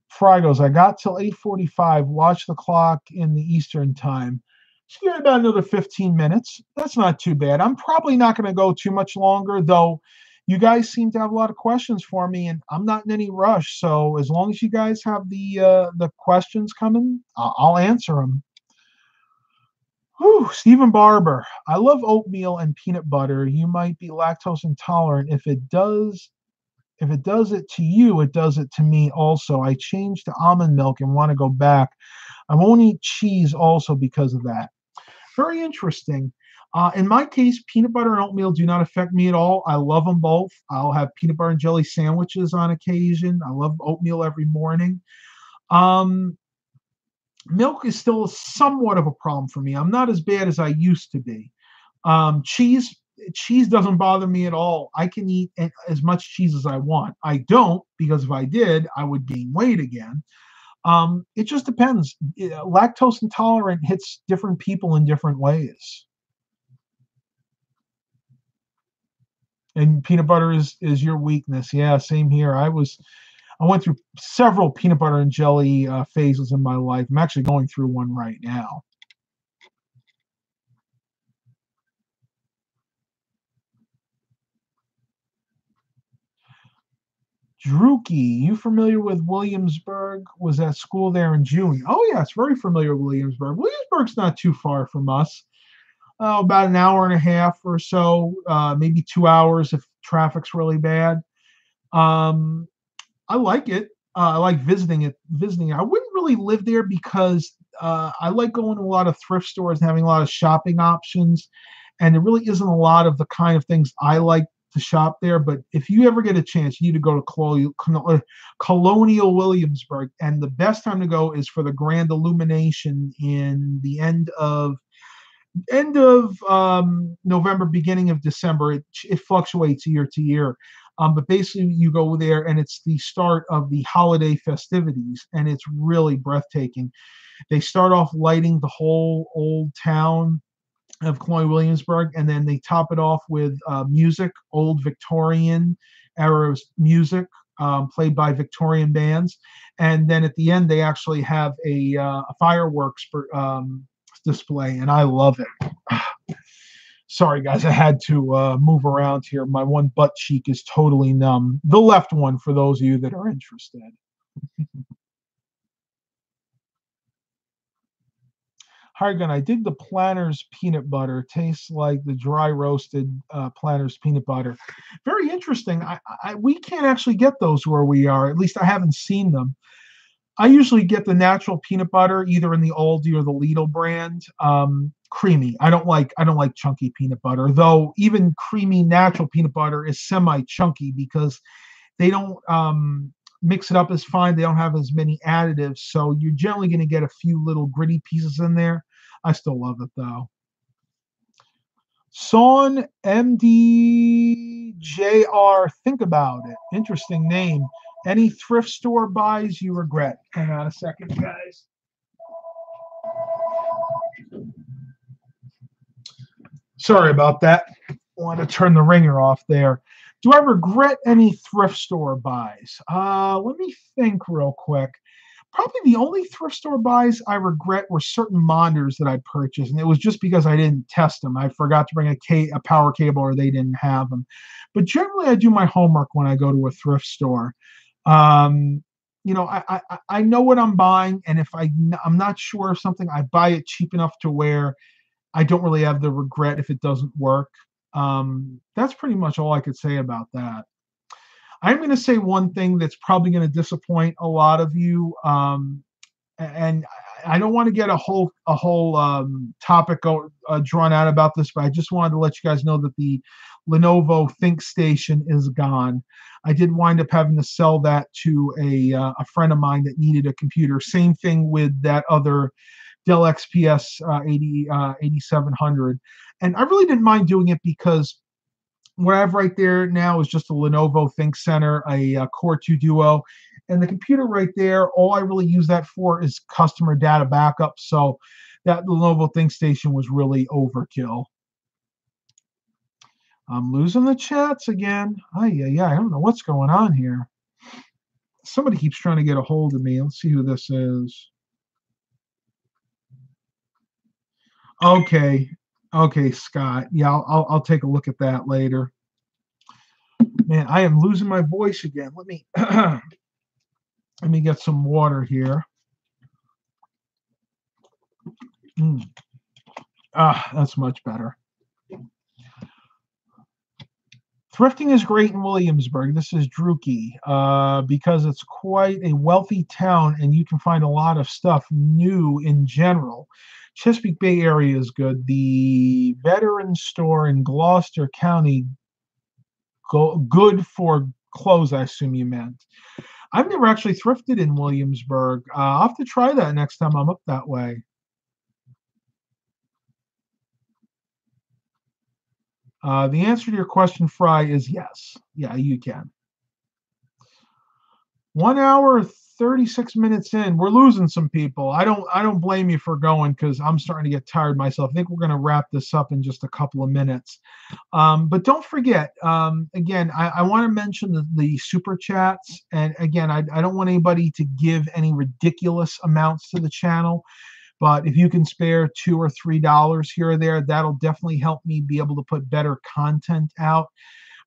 Fry goes, I got till 8:45, watch the clock in the Eastern time. So you got about another 15 minutes. That's not too bad. I'm probably not going to go too much longer, though. You guys seem to have a lot of questions for me, and I'm not in any rush. So as long as you guys have the questions coming, I'll answer them. Whew, Stephen Barber, I love oatmeal and peanut butter. You might be lactose intolerant. If it does it to you, it does it to me also. I changed to almond milk and want to go back. I won't eat cheese also because of that. Very interesting. In my case, peanut butter and oatmeal do not affect me at all. I love them both. I'll have peanut butter and jelly sandwiches on occasion. I love oatmeal every morning. Um, Milk is still somewhat of a problem for me. I'm not as bad as I used to be. Cheese doesn't bother me at all. I can eat as much cheese as I want. I don't, because if I did, I would gain weight again. It just depends. Lactose intolerant hits different people in different ways. And peanut butter is your weakness. Yeah, same here. I went through several peanut butter and jelly phases in my life. I'm actually going through one right now. Druki, you familiar with Williamsburg? Was at school there in June. Oh, yes, very familiar with Williamsburg. Williamsburg's not too far from us. About an hour and a half or so, maybe 2 hours if traffic's really bad. Um, I like it. I like visiting it. I wouldn't really live there because I like going to a lot of thrift stores and having a lot of shopping options, and there really isn't a lot of the kind of things I like to shop there. But if you ever get a chance, you need to go to Colonial Williamsburg, and the best time to go is for the grand illumination in the end of November, beginning of December. It fluctuates year to year. But basically, you go there, and it's the start of the holiday festivities, and it's really breathtaking. They start off lighting the whole old town of Colonial Williamsburg, and then they top it off with music, old Victorian era music, played by Victorian bands. And then at the end, they actually have a fireworks display, and I love it. Sorry, guys, I had to move around here. My one butt cheek is totally numb. The left one, for those of you that are interested. Hargan, I dig the Planters peanut butter. Tastes like the dry roasted Planters peanut butter. Very interesting. We can't actually get those where we are. At least I haven't seen them. I usually get the natural peanut butter, either in the Aldi or the Lidl brand. Creamy. I don't like chunky peanut butter, though. Even creamy natural peanut butter is semi-chunky because they don't mix it up as fine. They don't have as many additives, so you're generally going to get a few little gritty pieces in there. I still love it though. Son MDJR, think about it. Interesting name. Any thrift store buys you regret? Hang on a second, guys. Sorry about that. I want to turn the ringer off there. Do I regret any thrift store buys? Let me think real quick. Probably the only thrift store buys I regret were certain monitors that I purchased, and it was just because I didn't test them. I forgot to bring a power cable, or they didn't have them. But generally, I do my homework when I go to a thrift store. I know what I'm buying, and if I'm not sure of something, I buy it cheap enough to where I don't really have the regret if it doesn't work. That's pretty much all I could say about that. I'm going to say one thing that's probably going to disappoint a lot of you, and I don't want to get a whole topic drawn out about this, but I just wanted to let you guys know that the Lenovo ThinkStation is gone. I did wind up having to sell that to a friend of mine that needed a computer. Same thing with that other Dell XPS 8700, and I really didn't mind doing it because what I have right there now is just a Lenovo ThinkCenter, a Core 2 Duo, and the computer right there, all I really use that for is customer data backup. So that Lenovo ThinkStation was really overkill. I'm losing the chats again. Yeah, I don't know what's going on here. Somebody keeps trying to get a hold of me. Let's see who this is. Okay, Scott. Yeah, I'll take a look at that later. Man, I am losing my voice again. Let me let me get some water here. That's much better. Thrifting is great in Williamsburg. This is Druki, because it's quite a wealthy town and you can find a lot of stuff new in general. Chesapeake Bay area is good. The veteran store in Gloucester County, good for clothes, I assume you meant. I've never actually thrifted in Williamsburg. I'll have to try that next time I'm up that way. The answer to your question, Fry, is yes. Yeah, you can. 1 hour, 36 minutes in. We're losing some people. I don't blame you for going because I'm starting to get tired myself. I think we're going to wrap this up in just a couple of minutes. But don't forget, again, I want to mention the super chats. And again, I don't want anybody to give any ridiculous amounts to the channel. But if you can spare $2 or $3 here or there, that'll definitely help me be able to put better content out.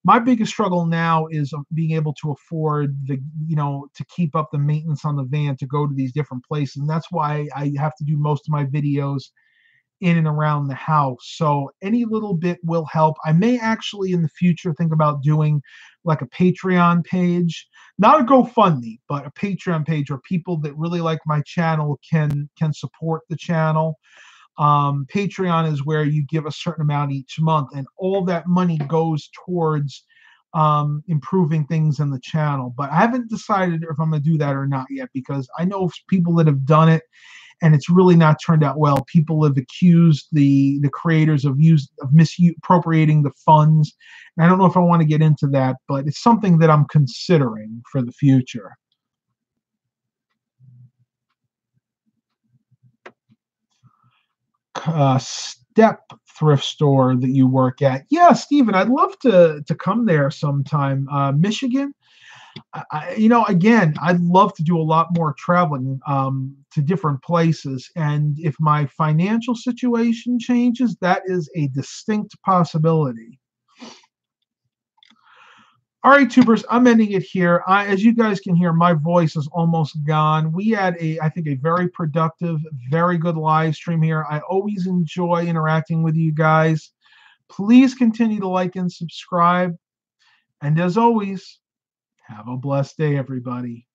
My biggest struggle now is being able to afford to keep up the maintenance on the van to go to these different places. And that's why I have to do most of my videos in and around the house. So any little bit will help. I may actually in the future think about doing like a Patreon page, not a GoFundMe, but a Patreon page where people that really like my channel can support the channel. Patreon is where you give a certain amount each month, and all that money goes towards improving things in the channel. But I haven't decided if I'm going to do that or not yet, because I know people that have done it and it's really not turned out well. People have accused the creators of misappropriating the funds. And I don't know if I want to get into that, but it's something that I'm considering for the future. Step thrift store that you work at. Yeah, Stephen, I'd love to come there sometime. Michigan. Again, I'd love to do a lot more traveling to different places. And if my financial situation changes, that is a distinct possibility. All right, tubers, I'm ending it here. As you guys can hear, my voice is almost gone. We had I think, a very productive, very good live stream here. I always enjoy interacting with you guys. Please continue to like and subscribe. And as always, have a blessed day, everybody.